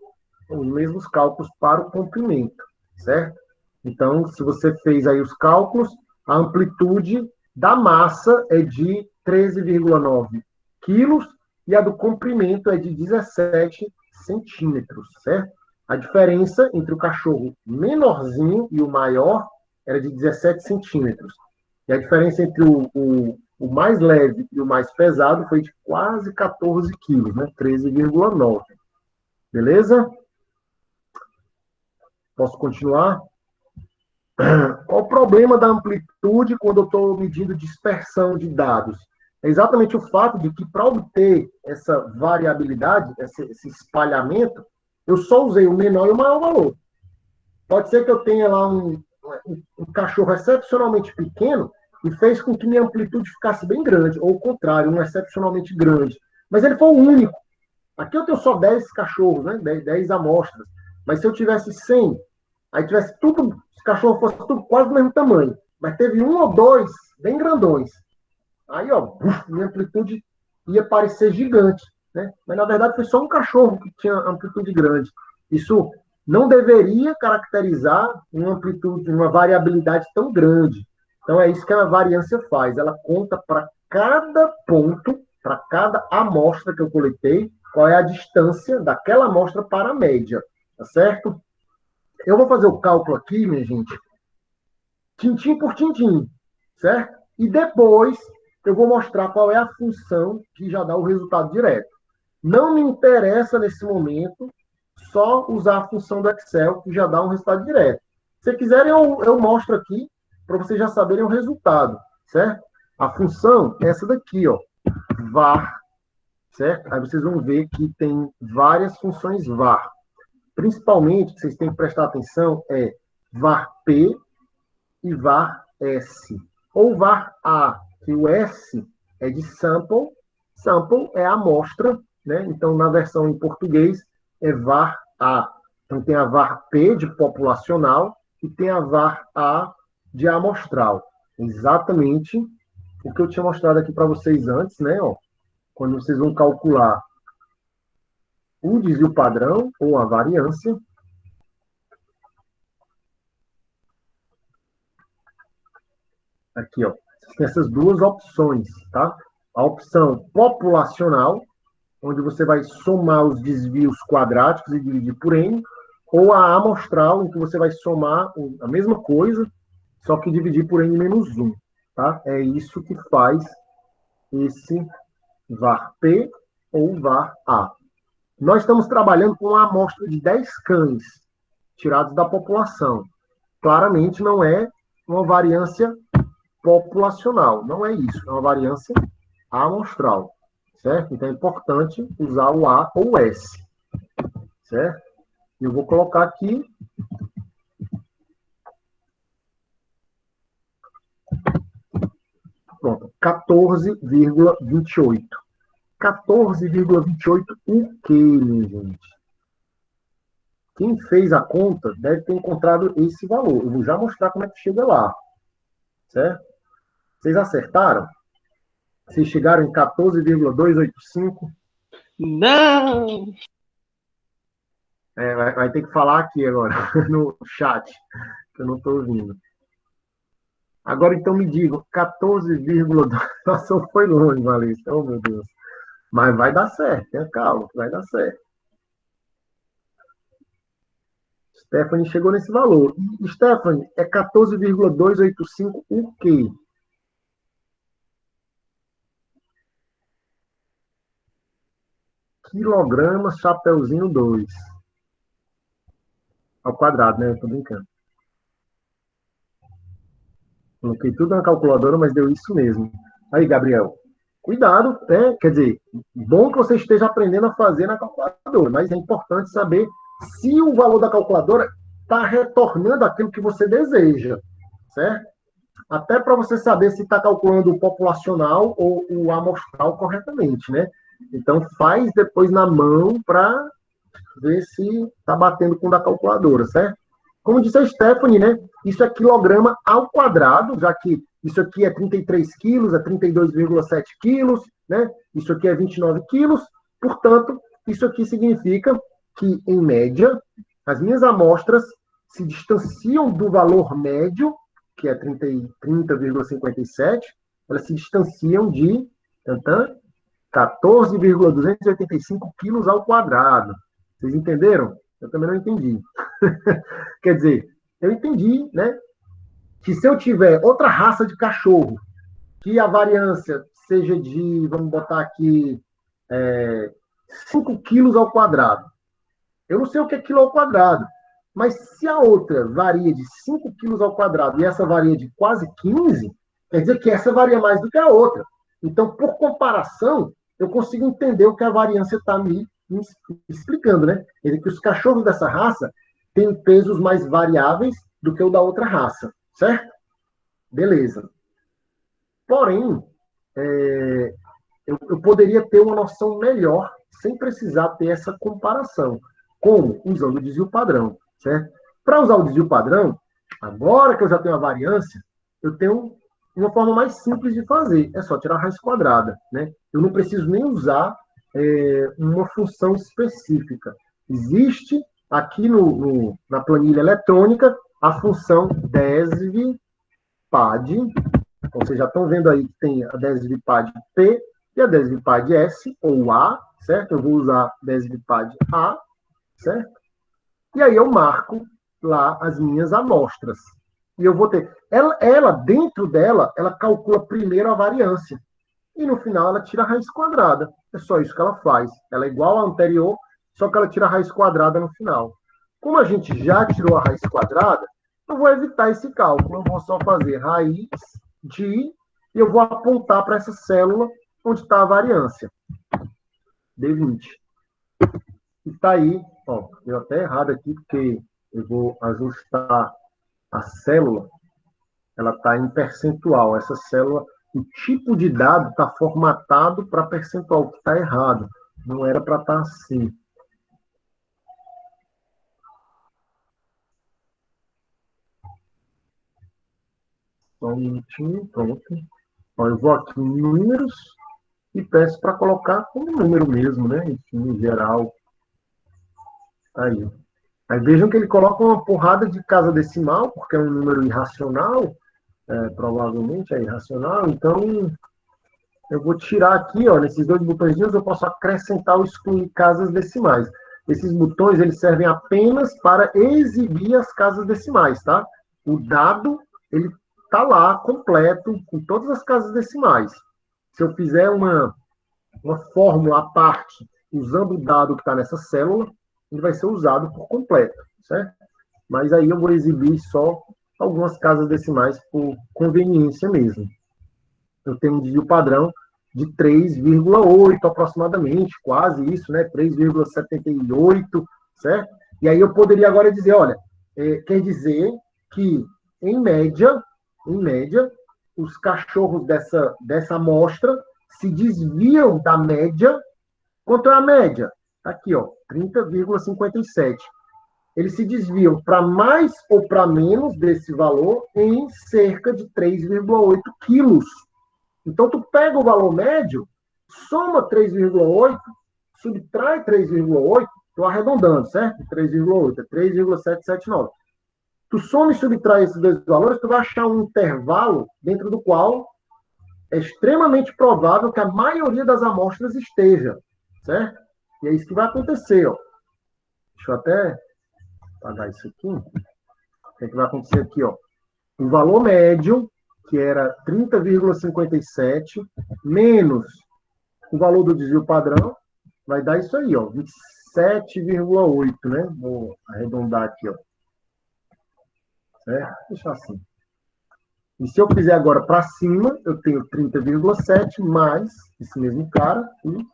os mesmos cálculos para o comprimento, certo? Então, se você fez aí os cálculos, a amplitude da massa é de 13,9 quilos e a do comprimento é de 17 centímetros, certo? A diferença entre o cachorro menorzinho e o maior era de 17 centímetros. E a diferença entre o mais leve e o mais pesado foi de quase 14 quilos, né? 13,9. Beleza? Posso continuar? Qual o problema da amplitude quando eu estou medindo dispersão de dados? É exatamente o fato de que, para obter essa variabilidade, esse espalhamento, eu só usei o menor e o maior valor. Pode ser que eu tenha lá um cachorro excepcionalmente pequeno e fez com que minha amplitude ficasse bem grande, ou o contrário, um excepcionalmente grande. Mas ele foi o único. Aqui eu tenho só 10 cachorros, né? 10 amostras. Mas se eu tivesse 100, aí tivesse tudo, os cachorros fossem tudo quase do mesmo tamanho, mas teve 1 ou 2 bem grandões. Aí, ó, minha amplitude ia parecer gigante. né? Mas, na verdade, foi só um cachorro que tinha amplitude grande. Isso não deveria caracterizar uma amplitude, uma variabilidade tão grande. Então, é isso que a variância faz. Ela conta para cada ponto, para cada amostra que eu coletei, qual é a distância daquela amostra para a média, tá certo? Eu vou fazer o cálculo aqui, minha gente, tintim por tintim, certo? E depois eu vou mostrar qual é a função que já dá o resultado direto. Não me interessa, nesse momento, só usar a função do Excel, que já dá um resultado direto. Se quiserem, eu mostro aqui, para vocês já saberem o resultado, certo? A função é essa daqui, ó, var, certo? Aí vocês vão ver que tem várias funções var. Principalmente, que vocês têm que prestar atenção, é var P e var S. Ou var A, que o S é de sample. Sample é a amostra, né? Então, na versão em português, é var A. Então, tem a var P de populacional e tem a var A de amostral. Exatamente o que eu tinha mostrado aqui para vocês antes, né? Ó, quando vocês vão calcular o desvio padrão ou a variância. Aqui, ó, tem essas duas opções, tá? A opção populacional, onde você vai somar os desvios quadráticos e dividir por n, ou a amostral, em que você vai somar a mesma coisa, só que dividir por n menos 1, tá? É isso que faz esse var P ou var A. Nós estamos trabalhando com uma amostra de 10 cães tirados da população. Claramente não é uma variância populacional, não é isso, é uma variância amostral, certo? Então é importante usar o A ou o S, certo? Eu vou colocar aqui pronto, 14,28. 14,28 o quê, minha gente? Quem fez a conta deve ter encontrado esse valor. Eu vou já mostrar como é que chega lá, certo? Vocês acertaram? Vocês chegaram em 14,285? Não! Vai ter que falar aqui agora, no chat, que eu não estou ouvindo. Agora, então, me digam, 14,2... Nossa, foi longe, Valência. Oh, meu Deus. Mas vai dar certo, tenha calma, vai dar certo. Stephanie chegou nesse valor. E, Stephanie, é 14,285 o quê? Quilogramas, chapeuzinho 2. Ao quadrado, né? Eu tô brincando. Coloquei tudo na calculadora, mas deu isso mesmo. Aí, Gabriel, cuidado, né? Quer dizer, bom que você esteja aprendendo a fazer na calculadora, mas é importante saber se o valor da calculadora está retornando aquilo que você deseja, certo? Até para você saber se está calculando o populacional ou o amostral corretamente, né? Então, faz depois na mão para ver se está batendo com o da calculadora, certo? Como disse a Stephanie, né? Isso é quilograma ao quadrado, já que isso aqui é 33 quilos, é 32,7 quilos, né? Isso aqui é 29 quilos. Portanto, isso aqui significa que, em média, as minhas amostras se distanciam do valor médio, que é 30,57, elas se distanciam de 14,285 quilos ao quadrado. Vocês entenderam? Eu também não entendi. Quer dizer, eu entendi, né, que se eu tiver outra raça de cachorro, que a variância seja de, vamos botar aqui, 5 quilos ao quadrado. Eu não sei o que é quilo ao quadrado, mas se a outra varia de 5 quilos ao quadrado e essa varia de quase 15, quer dizer que essa varia mais do que a outra. Então, por comparação, eu consigo entender o que a variância está me explicando, né? Quer dizer que os cachorros dessa raça têm pesos mais variáveis do que o da outra raça, certo? Beleza. Porém, eu poderia ter uma noção melhor sem precisar ter essa comparação. Como? Usando o desvio padrão, certo? Para usar o desvio padrão, agora que eu já tenho a variância, eu tenho uma forma mais simples de fazer. É só tirar a raiz quadrada, né? Eu não preciso nem usar uma função específica. Existe aqui na planilha eletrônica a função desvpad. Então, vocês já estão vendo aí que tem a desvpad P e a desvpad S, ou A, certo? Eu vou usar desvpad A, certo? E aí eu marco lá as minhas amostras. E eu vou ter... Ela, dentro dela, ela calcula primeiro a variância. E no final ela tira a raiz quadrada. É só isso que ela faz. Ela é igual à anterior, só que ela tira a raiz quadrada no final. Como a gente já tirou a raiz quadrada, eu vou evitar esse cálculo. Eu vou só fazer raiz de... E eu vou apontar para essa célula onde está a variância. D20. E está aí, ó, deu até errado aqui, porque eu vou ajustar a célula, ela está em percentual. Essa célula, o tipo de dado está formatado para percentual, que está errado. Não era para estar assim. Só um minutinho, pronto. Ó, eu vou aqui em números e peço para colocar como número mesmo, né? Enfim, em geral. Aí. Aí vejam que ele coloca uma porrada de casa decimal, porque é um número irracional, provavelmente é irracional, então eu vou tirar aqui, ó, nesses dois botõezinhos eu posso acrescentar ou excluir casas decimais. Esses botões, eles servem apenas para exibir as casas decimais, tá? O dado, ele tá lá, completo, com todas as casas decimais. Se eu fizer uma fórmula à parte, usando o dado que está nessa célula, ele vai ser usado por completo, certo? Mas aí eu vou exibir só algumas casas decimais por conveniência mesmo. Eu tenho um desvio padrão de 3,8 aproximadamente, quase isso, né? 3,78, certo? E aí eu poderia agora dizer, olha, quer dizer que, em média, os cachorros dessa amostra se desviam da média. Quanto é a média? Aqui, ó, 30,57. Eles se desviam para mais ou para menos desse valor em cerca de 3,8 quilos. Então, tu pega o valor médio, soma 3,8, subtrai 3,8, estou arredondando, certo? 3,8 é 3,779. Tu soma e subtrai esses dois valores, tu vai achar um intervalo dentro do qual é extremamente provável que a maioria das amostras esteja, certo? E é isso que vai acontecer, ó. Deixa eu até apagar isso aqui. O que vai acontecer aqui, ó? O valor médio, que era 30,57, menos o valor do desvio padrão, vai dar isso aí, ó, 27,8, né? Vou arredondar aqui, ó. Certo? Deixa assim. E se eu fizer agora para cima, eu tenho 30,7 mais esse mesmo cara. E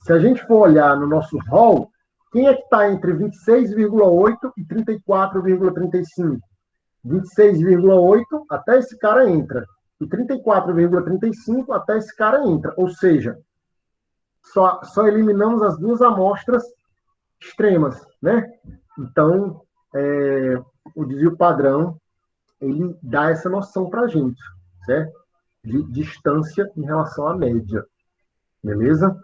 se a gente for olhar no nosso rol, quem é que está entre 26,8 e 34,35? 26,8, até esse cara entra. E 34,35, até esse cara entra. Ou seja, só eliminamos as duas amostras extremas, né? Então, o desvio padrão, ele dá essa noção para a gente, certo? De distância em relação à média. Beleza?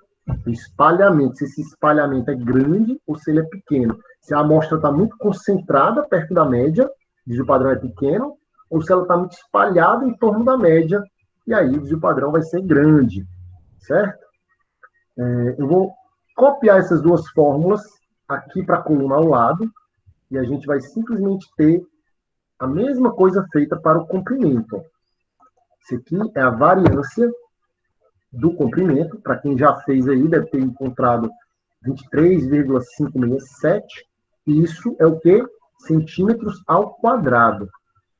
O espalhamento, se esse espalhamento é grande ou se ele é pequeno. Se a amostra está muito concentrada perto da média, o desvio padrão é pequeno, ou se ela está muito espalhada em torno da média, e aí o desvio padrão vai ser grande, certo? Eu vou copiar essas duas fórmulas aqui para a coluna ao lado, e a gente vai simplesmente ter a mesma coisa feita para o comprimento. Isso aqui é a variância do comprimento. Para quem já fez aí, deve ter encontrado 23,567. E isso é o quê? Centímetros ao quadrado.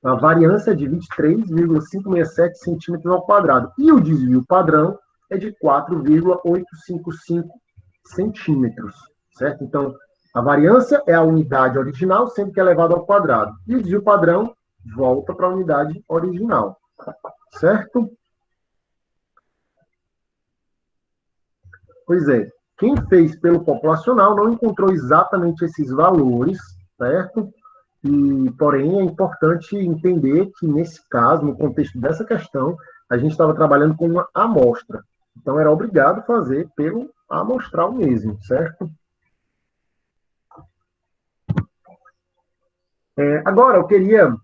A variância é de 23,567 centímetros ao quadrado. E o desvio padrão é de 4,855 centímetros. Certo? Então, a variância é a unidade original, sempre que é elevado ao quadrado. E o desvio padrão volta para a unidade original. Certo? Pois é. Quem fez pelo populacional não encontrou exatamente esses valores, certo? Porém, é importante entender que, nesse caso, no contexto dessa questão, a gente estava trabalhando com uma amostra. Então, era obrigado fazer pelo amostral mesmo, certo? Agora, eu queria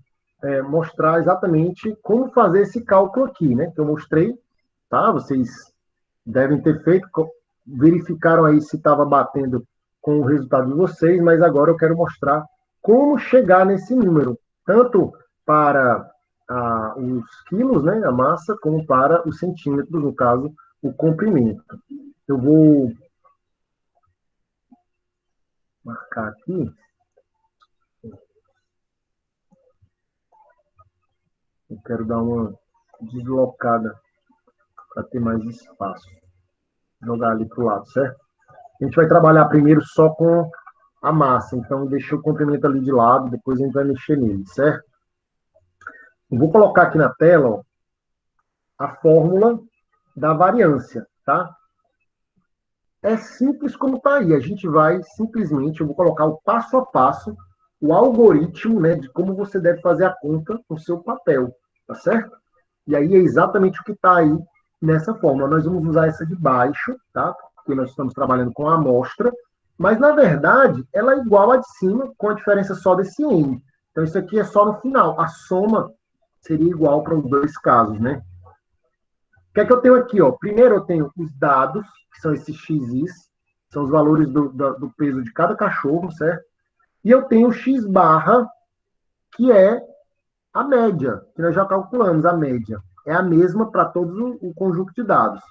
mostrar exatamente como fazer esse cálculo aqui, né? Que eu mostrei, tá? Vocês devem ter feito, verificaram aí se estava batendo com o resultado de vocês, mas agora eu quero mostrar como chegar nesse número, tanto para os quilos, né, a massa, como para os centímetros, no caso, o comprimento. Eu vou marcar aqui. Eu quero dar uma deslocada para ter mais espaço. Jogar ali para o lado, certo? A gente vai trabalhar primeiro só com a massa, então deixa o comprimento ali de lado, depois a gente vai mexer nele, certo? Eu vou colocar aqui na tela, ó, a fórmula da variância, tá? É simples como está aí. A gente vai simplesmente, eu vou colocar o passo a passo, o algoritmo, né, de como você deve fazer a conta no seu papel, tá certo? E aí é exatamente o que está aí nessa fórmula. Nós vamos usar essa de baixo, tá? Porque nós estamos trabalhando com a amostra, mas na verdade ela é igual à de cima, com a diferença só desse n. Então isso aqui é só no final. A soma seria igual para os dois casos, né? O que é que eu tenho aqui? Ó? Primeiro eu tenho os dados, que são esses xis, são os valores do peso de cada cachorro, certo? E eu tenho o x barra, que é a média, que nós já calculamos, a média. É a mesma para todo o conjunto de dados.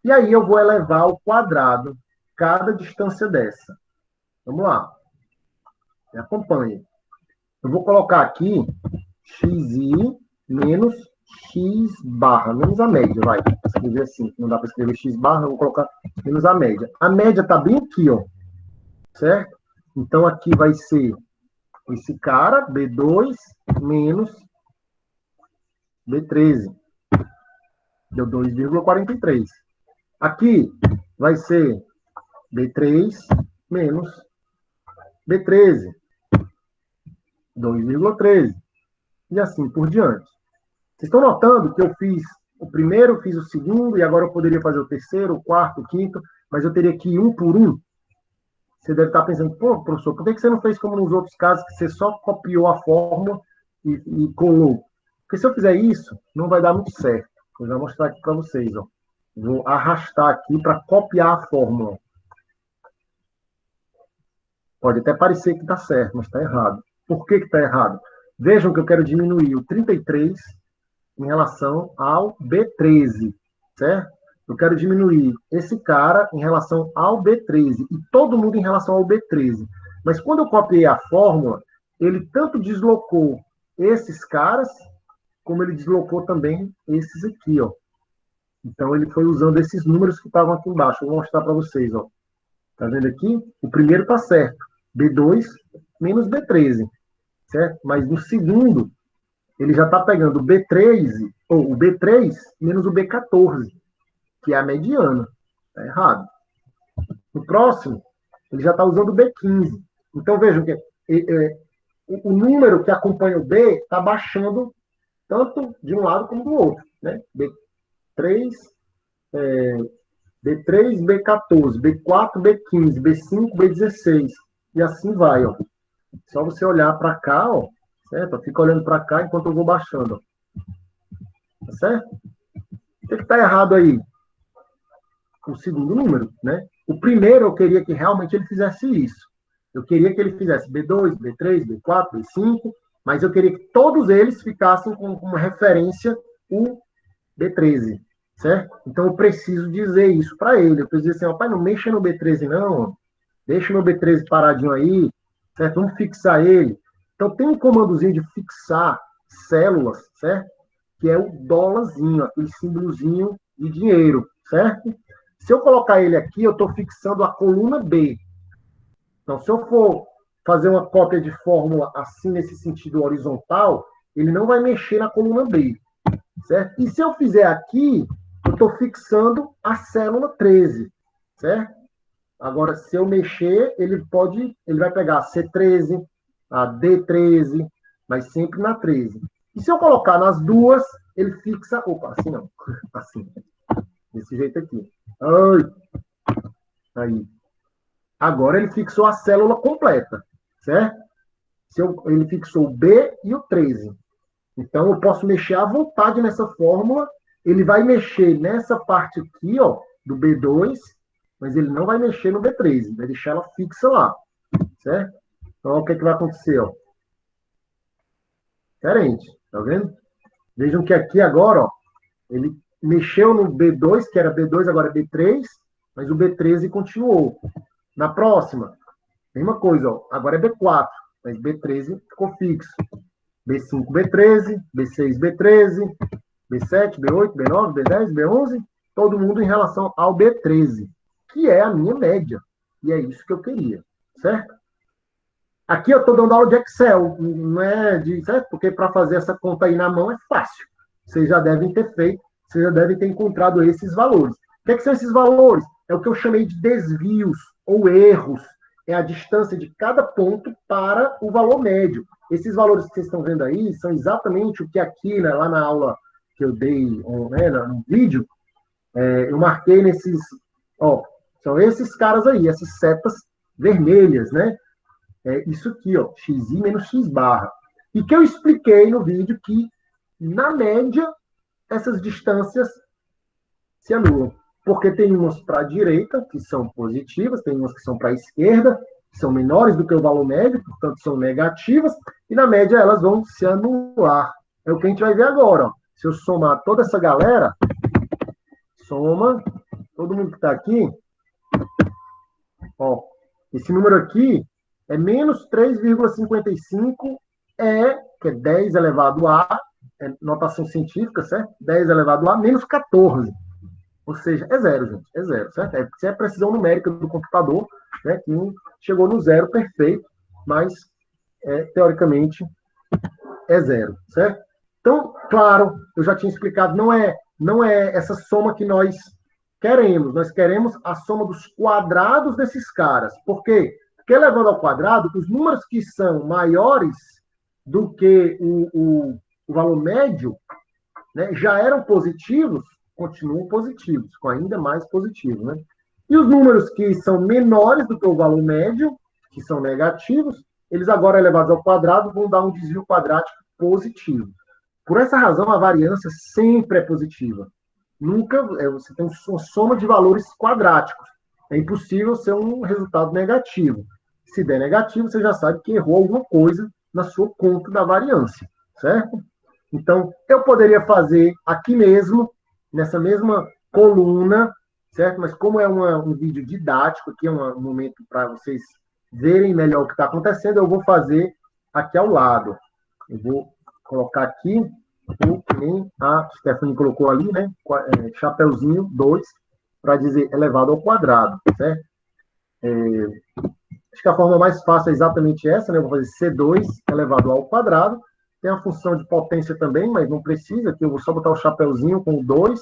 E aí eu vou elevar ao quadrado cada distância dessa. Vamos lá. Me acompanhe. Eu vou colocar aqui xi menos x barra, menos a média, vai. Vou escrever assim, não dá para escrever x barra, eu vou colocar menos a média. A média está bem aqui, ó, certo? Então, aqui vai ser esse cara, B2, menos B13. Deu 2,43. Aqui vai ser B3 menos B13. 2,13. E assim por diante. Vocês estão notando que eu fiz o primeiro, fiz o segundo, e agora eu poderia fazer o terceiro, o quarto, o quinto, mas eu teria que ir um por um? Você deve estar pensando, pô, professor, por que você não fez como nos outros casos, que você só copiou a fórmula e colou? Porque se eu fizer isso, não vai dar muito certo. Eu vou mostrar aqui para vocês. Ó. Vou arrastar aqui para copiar a fórmula. Pode até parecer que está certo, mas está errado. Por que está errado? Vejam que eu quero diminuir o 33 em relação ao B13, certo? Eu quero diminuir esse cara em relação ao B13 e todo mundo em relação ao B13. Mas quando eu copiei a fórmula, ele tanto deslocou esses caras, como ele deslocou também esses aqui, ó. Então, ele foi usando esses números que estavam aqui embaixo. Eu vou mostrar para vocês, ó. Tá vendo aqui? O primeiro está certo. B2 menos B13, certo? Mas no segundo, ele já está pegando o B13, ou o B3 menos o B14, que é a mediana. Está errado. No próximo, ele já está usando o B15. Então, vejam que o número que acompanha o B está baixando tanto de um lado como do outro. Né? B3, B14, B4, B15, B5, B16. E assim vai. Ó. Só você olhar para cá, ó, certo? Fica olhando para cá enquanto eu vou baixando. Ó. Tá certo? O que está errado aí? O segundo número, né? O primeiro eu queria que realmente ele fizesse isso. Eu queria que ele fizesse B2, B3, B4, B5, mas eu queria que todos eles ficassem com uma referência o B13, certo? Então eu preciso dizer isso para ele. Eu preciso dizer assim, ó, pai, não mexa no B13 não, deixa o meu B13 paradinho aí, certo? Vamos fixar ele. Então tem um comandozinho de fixar células, certo? Que é o dólarzinho, aquele símbolozinho de dinheiro, certo? Se eu colocar ele aqui, eu estou fixando a coluna B. Então, se eu for fazer uma cópia de fórmula assim, nesse sentido horizontal, ele não vai mexer na coluna B. Certo? E se eu fizer aqui, eu estou fixando a célula 13. Certo? Agora, se eu mexer, ele vai pegar a C13, a D13, mas sempre na 13. E se eu colocar nas duas, ele fixa... Opa, assim não. Assim. Desse jeito aqui. Ai. Aí. Agora ele fixou a célula completa, certo? Ele fixou o B e o 13. Então, eu posso mexer à vontade nessa fórmula. Ele vai mexer nessa parte aqui, ó, do B2, mas ele não vai mexer no B13. Vai deixar ela fixa lá, certo? Então, o que, é que vai acontecer, ó? Diferente, tá vendo? Vejam que aqui agora, ó, ele mexeu no B2, que era B2, agora é B3, mas o B13 continuou. Na próxima, mesma coisa, ó, agora é B4, mas B13 ficou fixo. B5, B13, B6, B13, B7, B8, B9, B10, B11, todo mundo em relação ao B13, que é a minha média. E é isso que eu queria, certo? Aqui eu estou dando aula de Excel, não é de, certo? Porque para fazer essa conta aí na mão é fácil. Vocês já devem ter feito, vocês já devem ter encontrado esses valores. O que são esses valores? É o que eu chamei de desvios ou erros. É a distância de cada ponto para o valor médio. Esses valores que vocês estão vendo aí são exatamente o que aqui, né, lá na aula que eu dei, né, no vídeo, eu marquei nesses, ó, são esses caras aí, essas setas vermelhas, né? É isso aqui, ó, xi menos x barra. E que eu expliquei no vídeo que, na média, essas distâncias se anulam. Porque tem umas para a direita, que são positivas, tem umas que são para a esquerda, que são menores do que o valor médio, portanto são negativas, e na média elas vão se anular. É o que a gente vai ver agora. Ó. Se eu somar toda essa galera, soma, todo mundo que está aqui, ó, esse número aqui é menos 3,55, que é 10 elevado a, é notação científica, certo? 10 elevado a menos 14. Ou seja, é zero, gente. É zero, certo? É a precisão numérica do computador, né? Que chegou no zero perfeito, mas, teoricamente, é zero, certo? Então, claro, eu já tinha explicado, não é essa soma que nós queremos. Nós queremos a soma dos quadrados desses caras. Por quê? Porque elevando ao quadrado, os números que são maiores do que o valor médio, né, já eram positivos, continuam positivos, com ainda mais positivo, né? E os números que são menores do que o valor médio, que são negativos, eles agora elevados ao quadrado vão dar um desvio quadrático positivo. Por essa razão, a variância sempre é positiva. Nunca, você tem uma soma de valores quadráticos. É impossível ser um resultado negativo. Se der negativo, você já sabe que errou alguma coisa na sua conta da variância, certo? Então, eu poderia fazer aqui mesmo, nessa mesma coluna, certo? Mas como é um vídeo didático, aqui é um momento para vocês verem melhor o que está acontecendo, eu vou fazer aqui ao lado. Eu vou colocar aqui o que nem a Stephanie colocou ali, né? Chapeuzinho 2, para dizer elevado ao quadrado, certo? Acho que a forma mais fácil é exatamente essa, né? Eu vou fazer C2 elevado ao quadrado. Tem a função de potência também, mas não precisa, que eu vou só botar o chapeuzinho com o 2,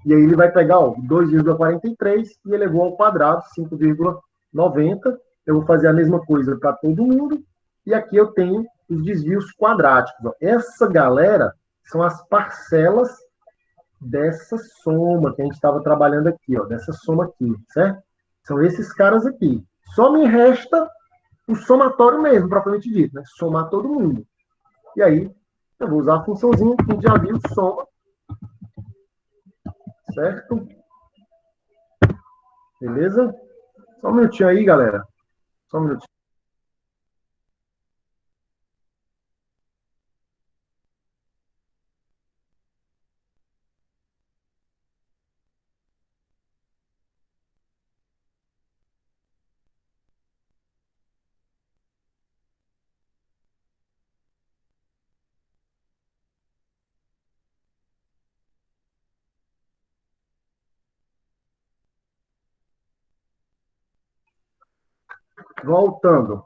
e aí ele vai pegar ó, 2,43 e elevou ao quadrado 5,90. Eu vou fazer a mesma coisa para todo mundo, e aqui eu tenho os desvios quadráticos. Ó. Essa galera são as parcelas dessa soma que a gente estava trabalhando aqui, ó, dessa soma aqui, certo? São esses caras aqui. Só me resta o somatório mesmo, propriamente dito, né? Somar todo mundo. E aí, eu vou usar a funçãozinha que a gente já viu, soma. Certo? Beleza? Só um minutinho aí, galera. Só um minutinho. Voltando.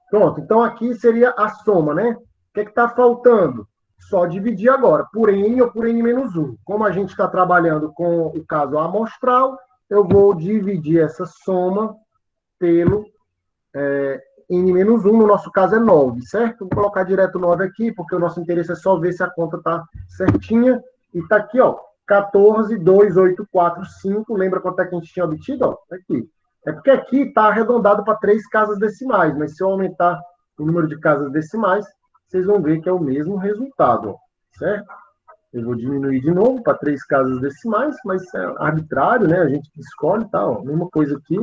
Pronto, então aqui seria a soma, né? O que está faltando? Só dividir agora, por N ou por N menos 1. Como a gente está trabalhando com o caso amostral, eu vou dividir essa soma pelo N-1, no nosso caso é 9, certo? Vou colocar direto 9 aqui, porque o nosso interesse é só ver se a conta está certinha. E está aqui, ó, 14, 2, 8, 4, 5. Lembra quanto é que a gente tinha obtido? Ó, tá aqui. É porque aqui está arredondado para 3 casas decimais, mas se eu aumentar o número de casas decimais, vocês vão ver que é o mesmo resultado, ó, certo? Eu vou diminuir de novo para 3 casas decimais, mas é arbitrário, né? A gente escolhe, tá? Ó, mesma coisa aqui.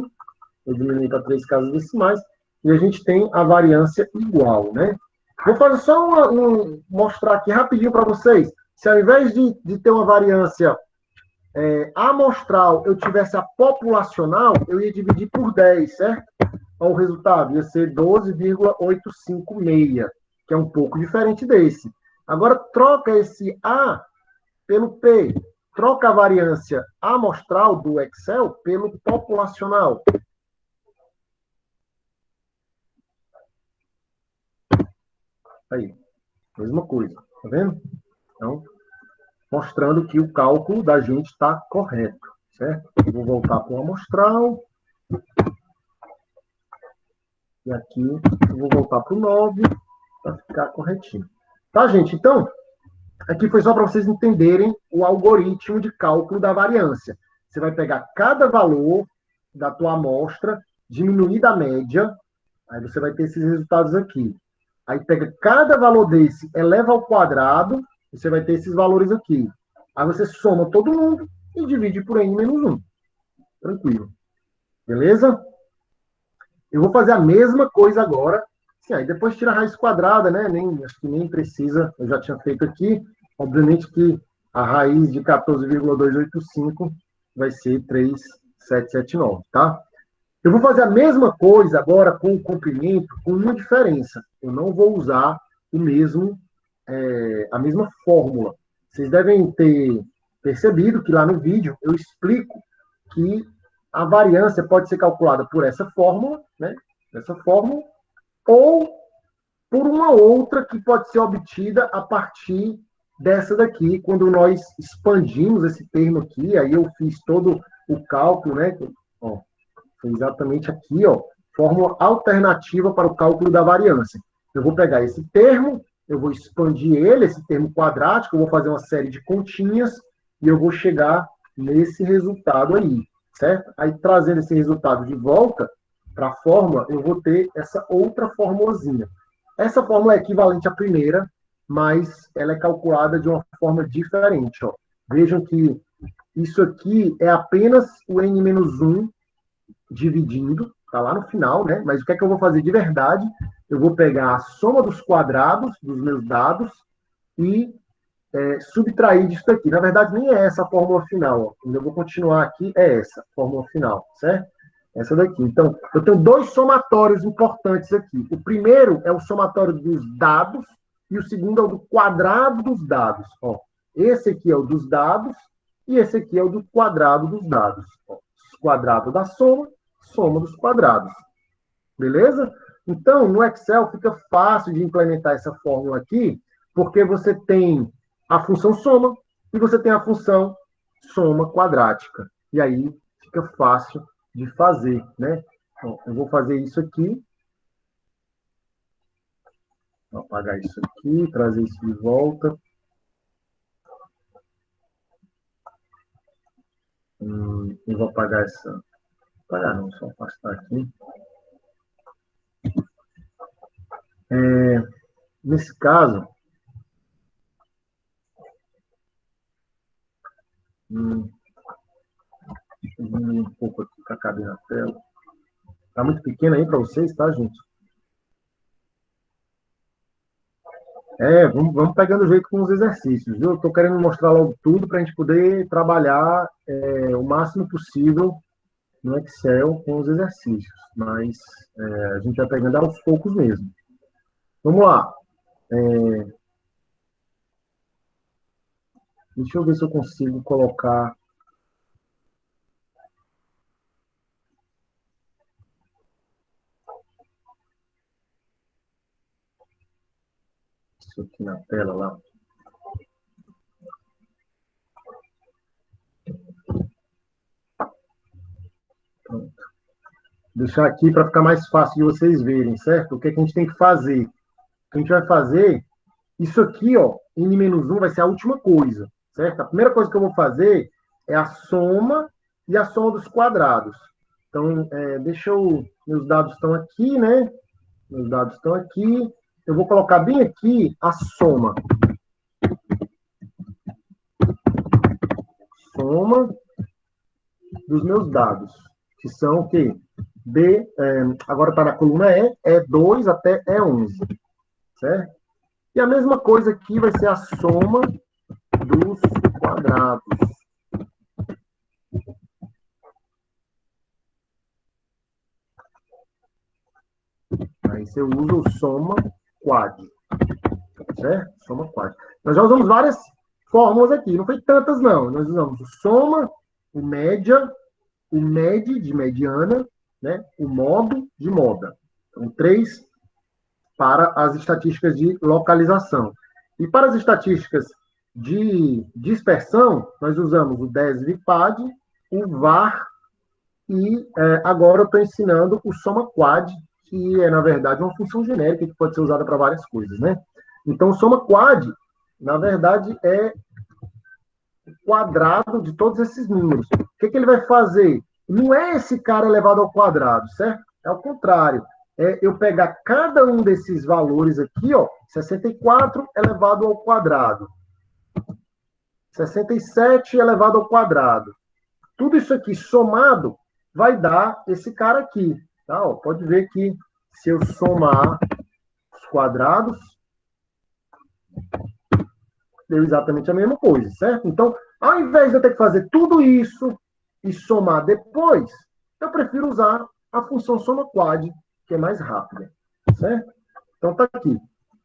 Eu diminui para 3 casas decimais. E a gente tem a variância igual, né? Vou fazer só mostrar aqui rapidinho para vocês. Se ao invés de ter uma variância amostral, eu tivesse a populacional, eu ia dividir por 10, certo? Então, o resultado ia ser 12,856, que é um pouco diferente desse. Agora, troca esse A pelo P. Troca a variância amostral do Excel pelo populacional. Aí, mesma coisa, tá vendo? Então, mostrando que o cálculo da gente está correto, certo? Eu vou voltar para o amostral. E aqui eu vou voltar para o 9 para ficar corretinho. Tá, gente? Então, aqui foi só para vocês entenderem o algoritmo de cálculo da variância. Você vai pegar cada valor da tua amostra, diminuir da média, aí você vai ter esses resultados aqui. Aí pega cada valor desse, eleva ao quadrado, e você vai ter esses valores aqui. Aí você soma todo mundo e divide por n-1. Tranquilo. Beleza? Eu vou fazer a mesma coisa agora. Sim, aí depois tira a raiz quadrada, né? Acho que nem precisa, eu já tinha feito aqui. Obviamente que a raiz de 14,285 vai ser 3,779, tá? Eu vou fazer a mesma coisa agora com o comprimento, com uma diferença. Eu não vou usar a mesma fórmula. Vocês devem ter percebido que lá no vídeo eu explico que a variância pode ser calculada por essa fórmula, né? Essa fórmula, ou por uma outra que pode ser obtida a partir dessa daqui, quando nós expandimos esse termo aqui, aí eu fiz todo o cálculo, né? Ó, foi exatamente aqui, ó, fórmula alternativa para o cálculo da variância. Eu vou pegar esse termo, eu vou expandir ele, esse termo quadrático, eu vou fazer uma série de continhas e eu vou chegar nesse resultado aí, certo? Aí, trazendo esse resultado de volta para a fórmula, eu vou ter essa outra formulazinha. Essa fórmula é equivalente à primeira, mas ela é calculada de uma forma diferente, ó. Vejam que isso aqui é apenas o n-1 dividindo, tá lá no final, né? Mas o que é que eu vou fazer de verdade? Eu vou pegar a soma dos quadrados dos meus dados e subtrair disso daqui. Na verdade, nem é essa a fórmula final. Ó. Eu vou continuar aqui, é essa a fórmula final, certo? Essa daqui. Então, eu tenho dois somatórios importantes aqui. O primeiro é o somatório dos dados e o segundo é o do quadrado dos dados. Ó. Esse aqui é o dos dados e esse aqui é o do quadrado dos dados. Ó. Quadrado da soma, soma dos quadrados. Beleza? Então, no Excel fica fácil de implementar essa fórmula aqui, porque você tem a função soma e você tem a função soma quadrática. E aí fica fácil de fazer, né? Então, eu vou fazer isso aqui. Vou apagar isso aqui, trazer isso de volta. Eu vou apagar essa... Apagar não, só afastar aqui. Nesse caso, deixa eu diminuir um pouco aqui para caber na tela. Tá muito pequeno aí para vocês, tá, gente? Vamos pegando jeito com os exercícios, viu? Eu estou querendo mostrar logo tudo para a gente poder trabalhar o máximo possível no Excel com os exercícios, mas a gente vai pegando aos poucos mesmo. Vamos lá. Deixa eu ver se eu consigo colocar... Isso aqui na tela lá. Pronto. deixar aqui para ficar mais fácil de vocês verem, certo? O que é que a gente tem que fazer? O que a gente vai fazer, isso aqui, ó, n-1 vai ser a última coisa, certo? A primeira coisa que eu vou fazer é a soma e a soma dos quadrados. Então, meus dados estão aqui, né? Meus dados estão aqui. Eu vou colocar bem aqui a soma. Soma dos meus dados, que são o quê? Agora está na coluna E2 até E11, certo? E a mesma coisa aqui vai ser a soma dos quadrados. Aí você usa o soma quad, certo? Soma quad. Nós já usamos várias fórmulas aqui, não foi tantas não. Nós usamos o soma, o média, o med de mediana, né? O modo de moda. Então, 3 para as estatísticas de localização. E para as estatísticas de dispersão, nós usamos o desvipad, o var e agora eu estou ensinando o soma quad, que é, na verdade, uma função genérica que pode ser usada para várias coisas, né? Então, o soma quad, na verdade, é o quadrado de todos esses números. O que ele vai fazer? Não é esse cara elevado ao quadrado, certo? É ao contrário. É eu pegar cada um desses valores aqui, ó, 64 elevado ao quadrado, 67 elevado ao quadrado. Tudo isso aqui somado vai dar esse cara aqui. Tá? Ó, pode ver que se eu somar os quadrados, deu exatamente a mesma coisa, certo? Então, ao invés de eu ter que fazer tudo isso e somar depois, eu prefiro usar a função soma quad, que é mais rápida, certo? Então, tá aqui.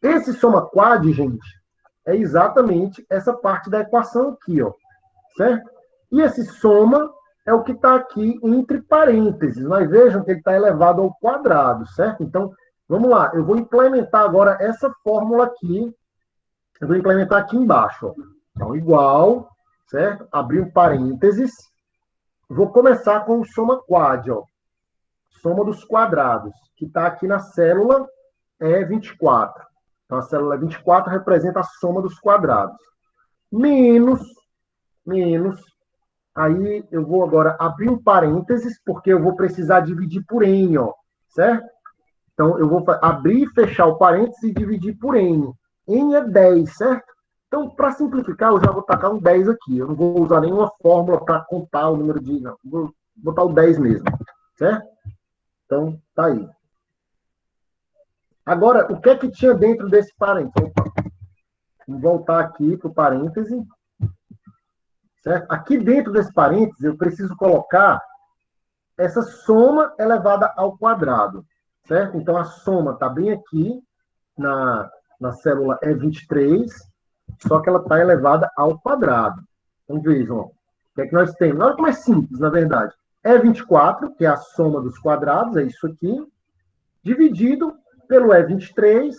Esse soma quad, gente, é exatamente essa parte da equação aqui, ó, certo? E esse soma é o que está aqui entre parênteses. Mas vejam que ele está elevado ao quadrado, certo? Então, vamos lá. Eu vou implementar agora essa fórmula aqui. Eu vou implementar aqui embaixo, ó. Então, igual, certo? Abrir um parênteses. Vou começar com o soma quad, ó. Soma dos quadrados, que está aqui na célula E24. Então, a célula E24 representa a soma dos quadrados. Menos. Aí, eu vou agora abrir um parênteses, porque eu vou precisar dividir por N, ó. Certo? Então, eu vou abrir e fechar o parênteses e dividir por N. N é 10, certo? Então, para simplificar, eu já vou tacar um 10 aqui. Eu não vou usar nenhuma fórmula para contar o número de... Não, vou botar o 10 mesmo, certo? Então, tá aí. Agora, o que é que tinha dentro desse parênteses? Opa. Vamos voltar aqui para o parêntese. Certo? Aqui dentro desse parênteses, eu preciso colocar essa soma elevada ao quadrado. Certo? Então, a soma está bem aqui na célula E23, só que ela está elevada ao quadrado. Então, vejam, ó, o que é que nós temos? Olha como é simples, na verdade. E24, que é a soma dos quadrados, é isso aqui, dividido pelo E23,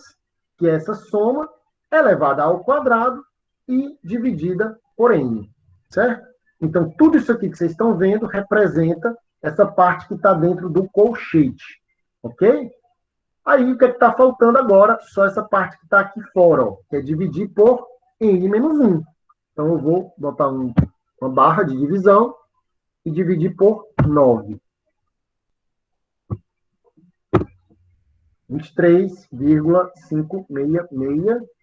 que é essa soma, elevada ao quadrado e dividida por N. Certo? Então, tudo isso aqui que vocês estão vendo representa essa parte que está dentro do colchete. Ok? Aí, o que está faltando agora? Só essa parte que está aqui fora, ó, que é dividir por N-1. Então, eu vou botar uma barra de divisão e dividir por 9. 23,566.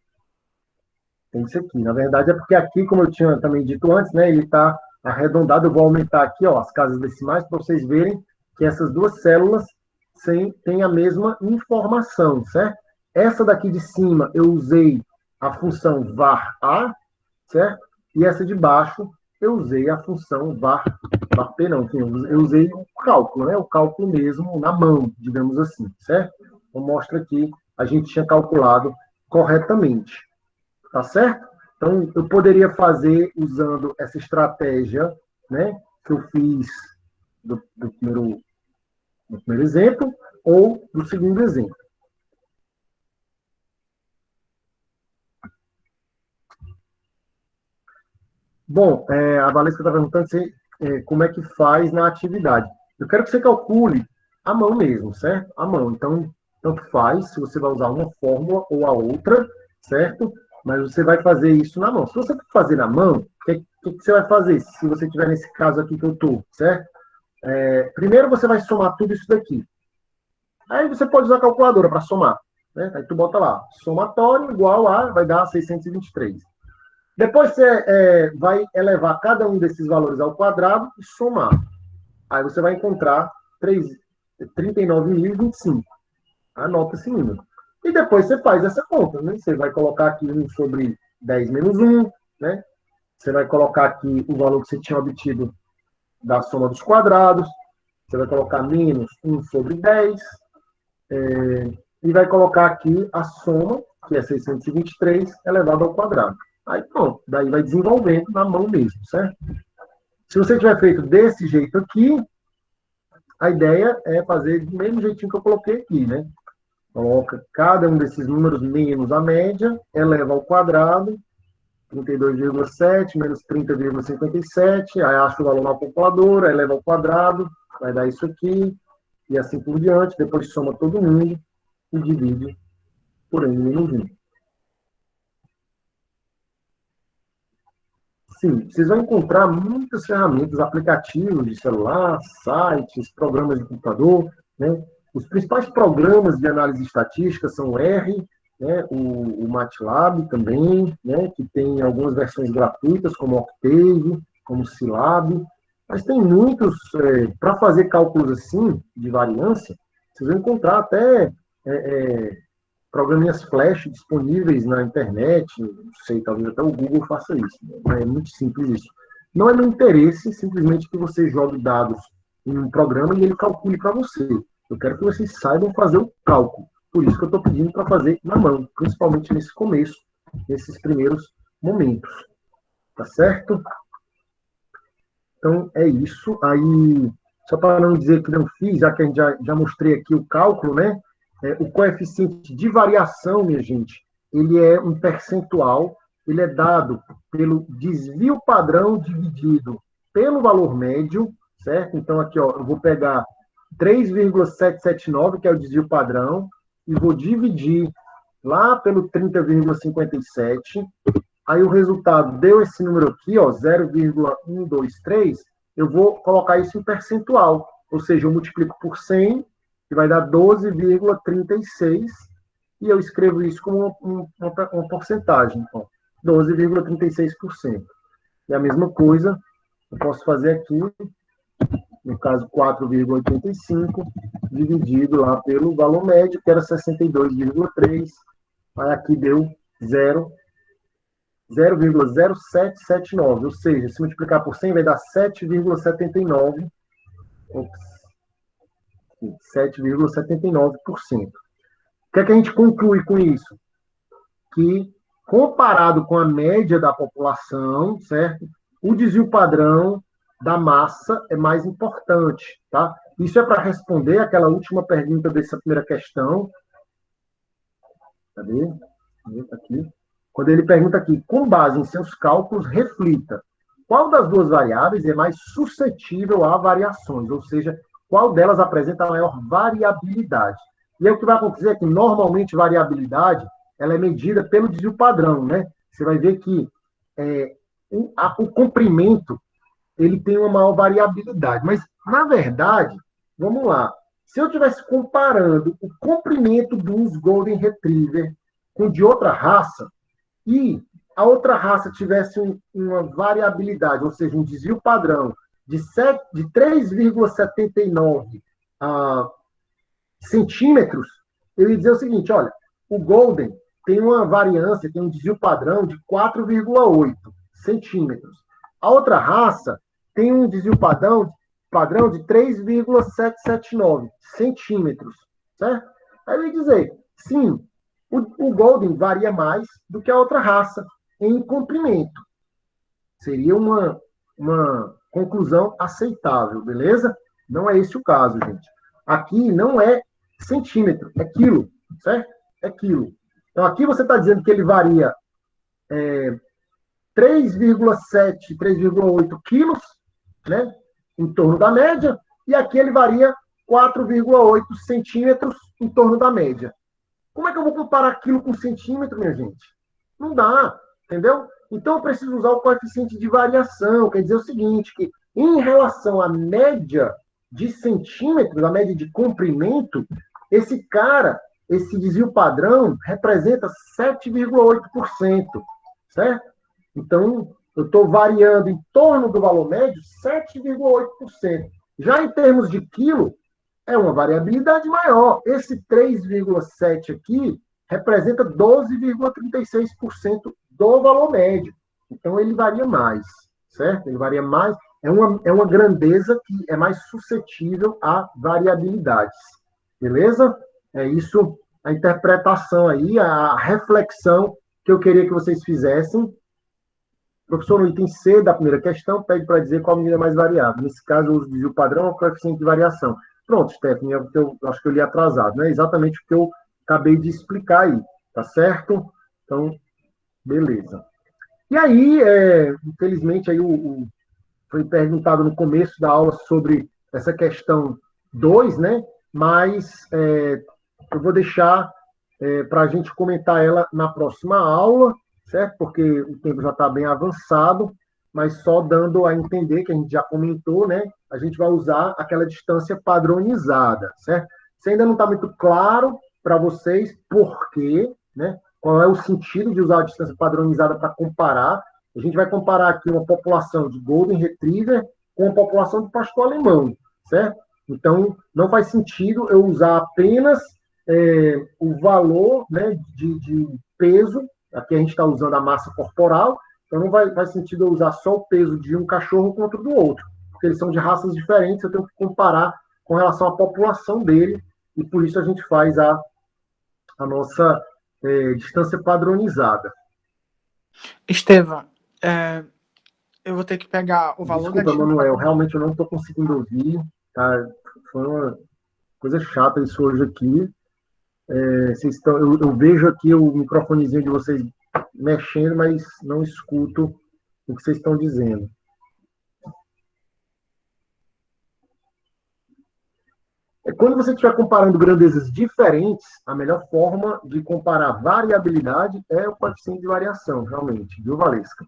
Tem isso aqui. Na verdade, é porque aqui, como eu tinha também dito antes, né, ele está arredondado. Eu vou aumentar aqui, ó, as casas decimais para vocês verem que essas duas células têm a mesma informação, certo? Essa daqui de cima eu usei a função var a, certo? E essa de baixo eu usei a função var p, não, enfim, eu usei o cálculo, né? O cálculo mesmo na mão, digamos assim, certo? Então, mostra que a gente tinha calculado corretamente. Tá certo? Então, eu poderia fazer usando essa estratégia, né, que eu fiz do primeiro exemplo, ou do segundo exemplo. Bom, a Valesca está perguntando como é que faz na atividade. Eu quero que você calcule à mão mesmo, certo? À mão. Então, tanto faz se você vai usar uma fórmula ou a outra, certo? Mas você vai fazer isso na mão. Se você for fazer na mão, o que você vai fazer? Se você estiver nesse caso aqui que eu estou, certo? Primeiro você vai somar tudo isso daqui. Aí você pode usar a calculadora para somar. Né? Aí tu bota lá, somatório igual a, vai dar 623. Depois você vai elevar cada um desses valores ao quadrado e somar. Aí você vai encontrar 39.025. Anota esse número. E depois você faz essa conta. Né? Você vai colocar aqui 1 sobre 10 menos 1. Né? Você vai colocar aqui o valor que você tinha obtido da soma dos quadrados. Você vai colocar menos 1 sobre 10. E vai colocar aqui a soma, que é 623, elevado ao quadrado. Aí pronto, daí vai desenvolvendo na mão mesmo, certo? Se você tiver feito desse jeito aqui, a ideia é fazer do mesmo jeitinho que eu coloquei aqui, né? Coloca cada um desses números menos a média, eleva ao quadrado, 32,7 menos 30,57, aí acha o valor na calculadora, eleva ao quadrado, vai dar isso aqui, e assim por diante, depois soma todo mundo e divide por n menos 1. Sim, vocês vão encontrar muitas ferramentas, aplicativos de celular, sites, programas de computador, né? Os principais programas de análise estatística são o R, né? o MATLAB também, né? Que tem algumas versões gratuitas, como Octave, como Scilab, mas tem muitos, para fazer cálculos assim, de variância, vocês vão encontrar até programinhas flash disponíveis na internet, não sei, talvez até o Google faça isso, né? É muito simples isso. Não é meu interesse simplesmente que você jogue dados em um programa e ele calcule para você. Eu quero que vocês saibam fazer o cálculo. Por isso que eu estou pedindo para fazer na mão, principalmente nesse começo, nesses primeiros momentos. Tá certo? Então, é isso. Aí, só para não dizer que não fiz, já que a gente já mostrei aqui o cálculo, né? O coeficiente de variação, minha gente, ele é um percentual, ele é dado pelo desvio padrão dividido pelo valor médio, certo? Então, aqui, ó, eu vou pegar 3,779, que é o desvio padrão, e vou dividir lá pelo 30,57. Aí o resultado deu esse número aqui, ó, 0,123, eu vou colocar isso em percentual, ou seja, eu multiplico por 100, que vai dar 12,36, e eu escrevo isso como uma porcentagem, então, 12,36%. E a mesma coisa, eu posso fazer aqui, no caso, 4,85, dividido lá pelo valor médio, que era 62,3, aí aqui deu 0,0779, ou seja, se multiplicar por 100 vai dar 7,79%. 7,79%. O que é que a gente conclui com isso? Que, comparado com a média da população, certo? O desvio padrão da massa é mais importante, tá? Isso é para responder aquela última pergunta dessa primeira questão. Cadê? Tá aqui. Quando ele pergunta aqui, com base em seus cálculos, reflita qual das duas variáveis é mais suscetível a variações, ou seja, qual delas apresenta a maior variabilidade. E aí o que vai acontecer é que, normalmente, variabilidade ela é medida pelo desvio padrão, né? Você vai ver que o comprimento ele tem uma maior variabilidade. Mas, na verdade, vamos lá, se eu estivesse comparando o comprimento dos Golden Retriever com de outra raça, e a outra raça tivesse uma variabilidade, ou seja, um desvio padrão de 3,79 centímetros, eu ia dizer o seguinte, olha, o Golden tem uma variância, tem um desvio padrão de 4,8 centímetros. A outra raça tem um desvio padrão de 3,779 centímetros, certo? Aí eu ia dizer, sim, o Golden varia mais do que a outra raça em comprimento. Seria uma conclusão aceitável, beleza? Não é esse o caso, gente. Aqui não é centímetro, é quilo, certo? É quilo. Então, aqui você está dizendo que ele varia 3,7, 3,8 quilos, né? Em torno da média, e aqui ele varia 4,8 centímetros em torno da média. Como é que eu vou comparar aquilo com centímetro, minha gente? Não dá, entendeu? Então, eu preciso usar o coeficiente de variação, quer dizer o seguinte, que em relação à média de centímetros, a média de comprimento, esse desvio padrão, representa 7,8%, certo? Então, eu estou variando em torno do valor médio 7,8%. Já em termos de quilo, é uma variabilidade maior. Esse 3,7 aqui representa 12,36% do valor médio. Então, ele varia mais, certo? Ele varia mais. É uma grandeza que é mais suscetível a variabilidades. Beleza? É isso, a interpretação aí, a reflexão que eu queria que vocês fizessem. Professor, no item C da primeira questão, pede para dizer qual medida é mais variável. Nesse caso, eu uso o desvio padrão ou coeficiente de variação. Pronto, Stephanie, eu acho que eu li atrasado, né? Exatamente o que eu acabei de explicar aí, tá certo? Então, beleza. E aí, infelizmente, aí foi perguntado no começo da aula sobre essa questão 2, né? Mas eu vou deixar para a gente comentar ela na próxima aula, certo? Porque o tempo já está bem avançado, mas só dando a entender que a gente já comentou, né? A gente vai usar aquela distância padronizada, certo? Se ainda não está muito claro para vocês por quê, né? Qual é o sentido de usar a distância padronizada para comparar? A gente vai comparar aqui uma população de Golden Retriever com a população de pastor alemão, certo? Então, não faz sentido eu usar apenas o valor, né, de peso. Aqui a gente está usando a massa corporal, então não faz sentido eu usar só o peso de um cachorro contra o do outro, porque eles são de raças diferentes, eu tenho que comparar com relação à população dele, e por isso a gente faz a nossa distância padronizada. Estevam, eu vou ter que pegar o valor Desculpa, da Manuel, realmente eu não estou conseguindo ouvir, tá? Foi uma coisa chata isso hoje aqui. Eu vejo aqui o microfonezinho de vocês mexendo, mas não escuto o que vocês estão dizendo. Quando você estiver comparando grandezas diferentes, a melhor forma de comparar variabilidade é o coeficiente de variação, realmente, viu, Valesca?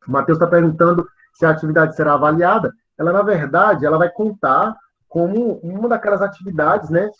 O Matheus está perguntando se a atividade será avaliada. Ela, na verdade, ela vai contar como uma daquelas atividades, né,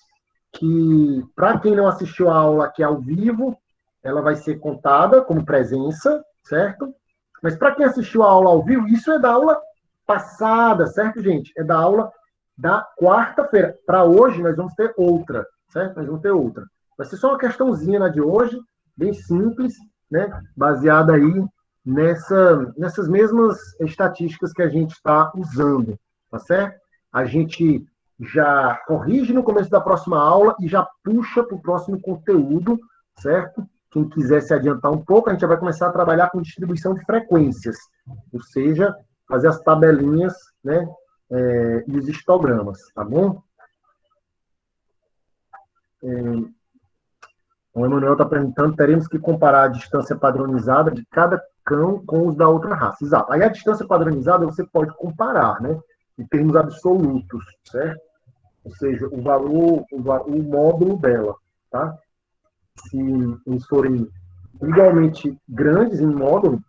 que, para quem não assistiu a aula aqui ao vivo, ela vai ser contada como presença, certo? Mas para quem assistiu a aula ao vivo, isso é da aula passada, certo, gente? É da aula da quarta-feira. Para hoje, nós vamos ter outra, certo? Nós vamos ter outra. Vai ser só uma questãozinha na de hoje, bem simples, né? Baseada aí nessas mesmas estatísticas que a gente está usando, tá certo? A gente já corrige no começo da próxima aula e já puxa para o próximo conteúdo, certo? Quem quiser se adiantar um pouco, a gente já vai começar a trabalhar com distribuição de frequências, ou seja, fazer as tabelinhas, né, e os histogramas, tá bom? O Emanuel está perguntando, teremos que comparar a distância padronizada de cada cão com os da outra raça. Exato. Aí a distância padronizada você pode comparar, né, em termos absolutos, certo? Ou seja, o valor, o módulo dela, tá? Se eles forem igualmente grandes em módulo,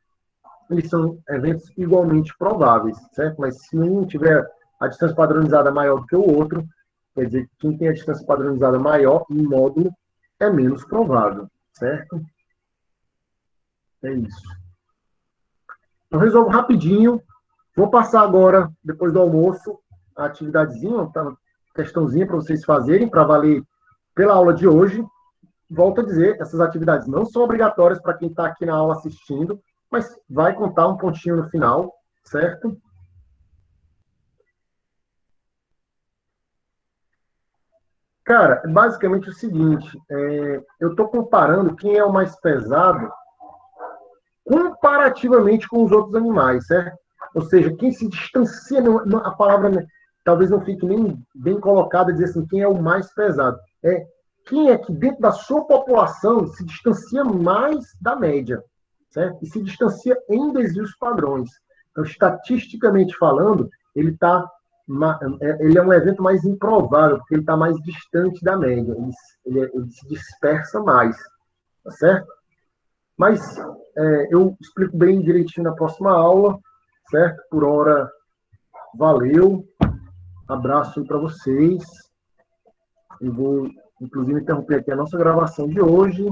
eles são eventos igualmente prováveis, certo? Mas se um tiver a distância padronizada maior do que o outro, quer dizer que quem tem a distância padronizada maior em módulo é menos provável, certo? É isso. Então, resolvo rapidinho. Vou passar agora, depois do almoço, a atividadezinha, uma questãozinha para vocês fazerem, para valer pela aula de hoje. Volto a dizer, essas atividades não são obrigatórias para quem está aqui na aula assistindo, mas vai contar um pontinho no final, certo? Cara, basicamente o seguinte, eu estou comparando quem é o mais pesado comparativamente com os outros animais, certo? Ou seja, quem se distancia, a palavra talvez não fique nem bem colocada, dizer assim, quem é o mais pesado. Quem é que dentro da sua população se distancia mais da média, certo? E se distancia em desvios padrões. Então, estatisticamente falando, ele está ele é um evento mais improvável, porque ele está mais distante da média, ele se dispersa mais, tá certo? Mas eu explico bem direitinho na próxima aula, certo? Por hora, valeu, abraço para vocês. Eu vou, inclusive, interromper aqui a nossa gravação de hoje.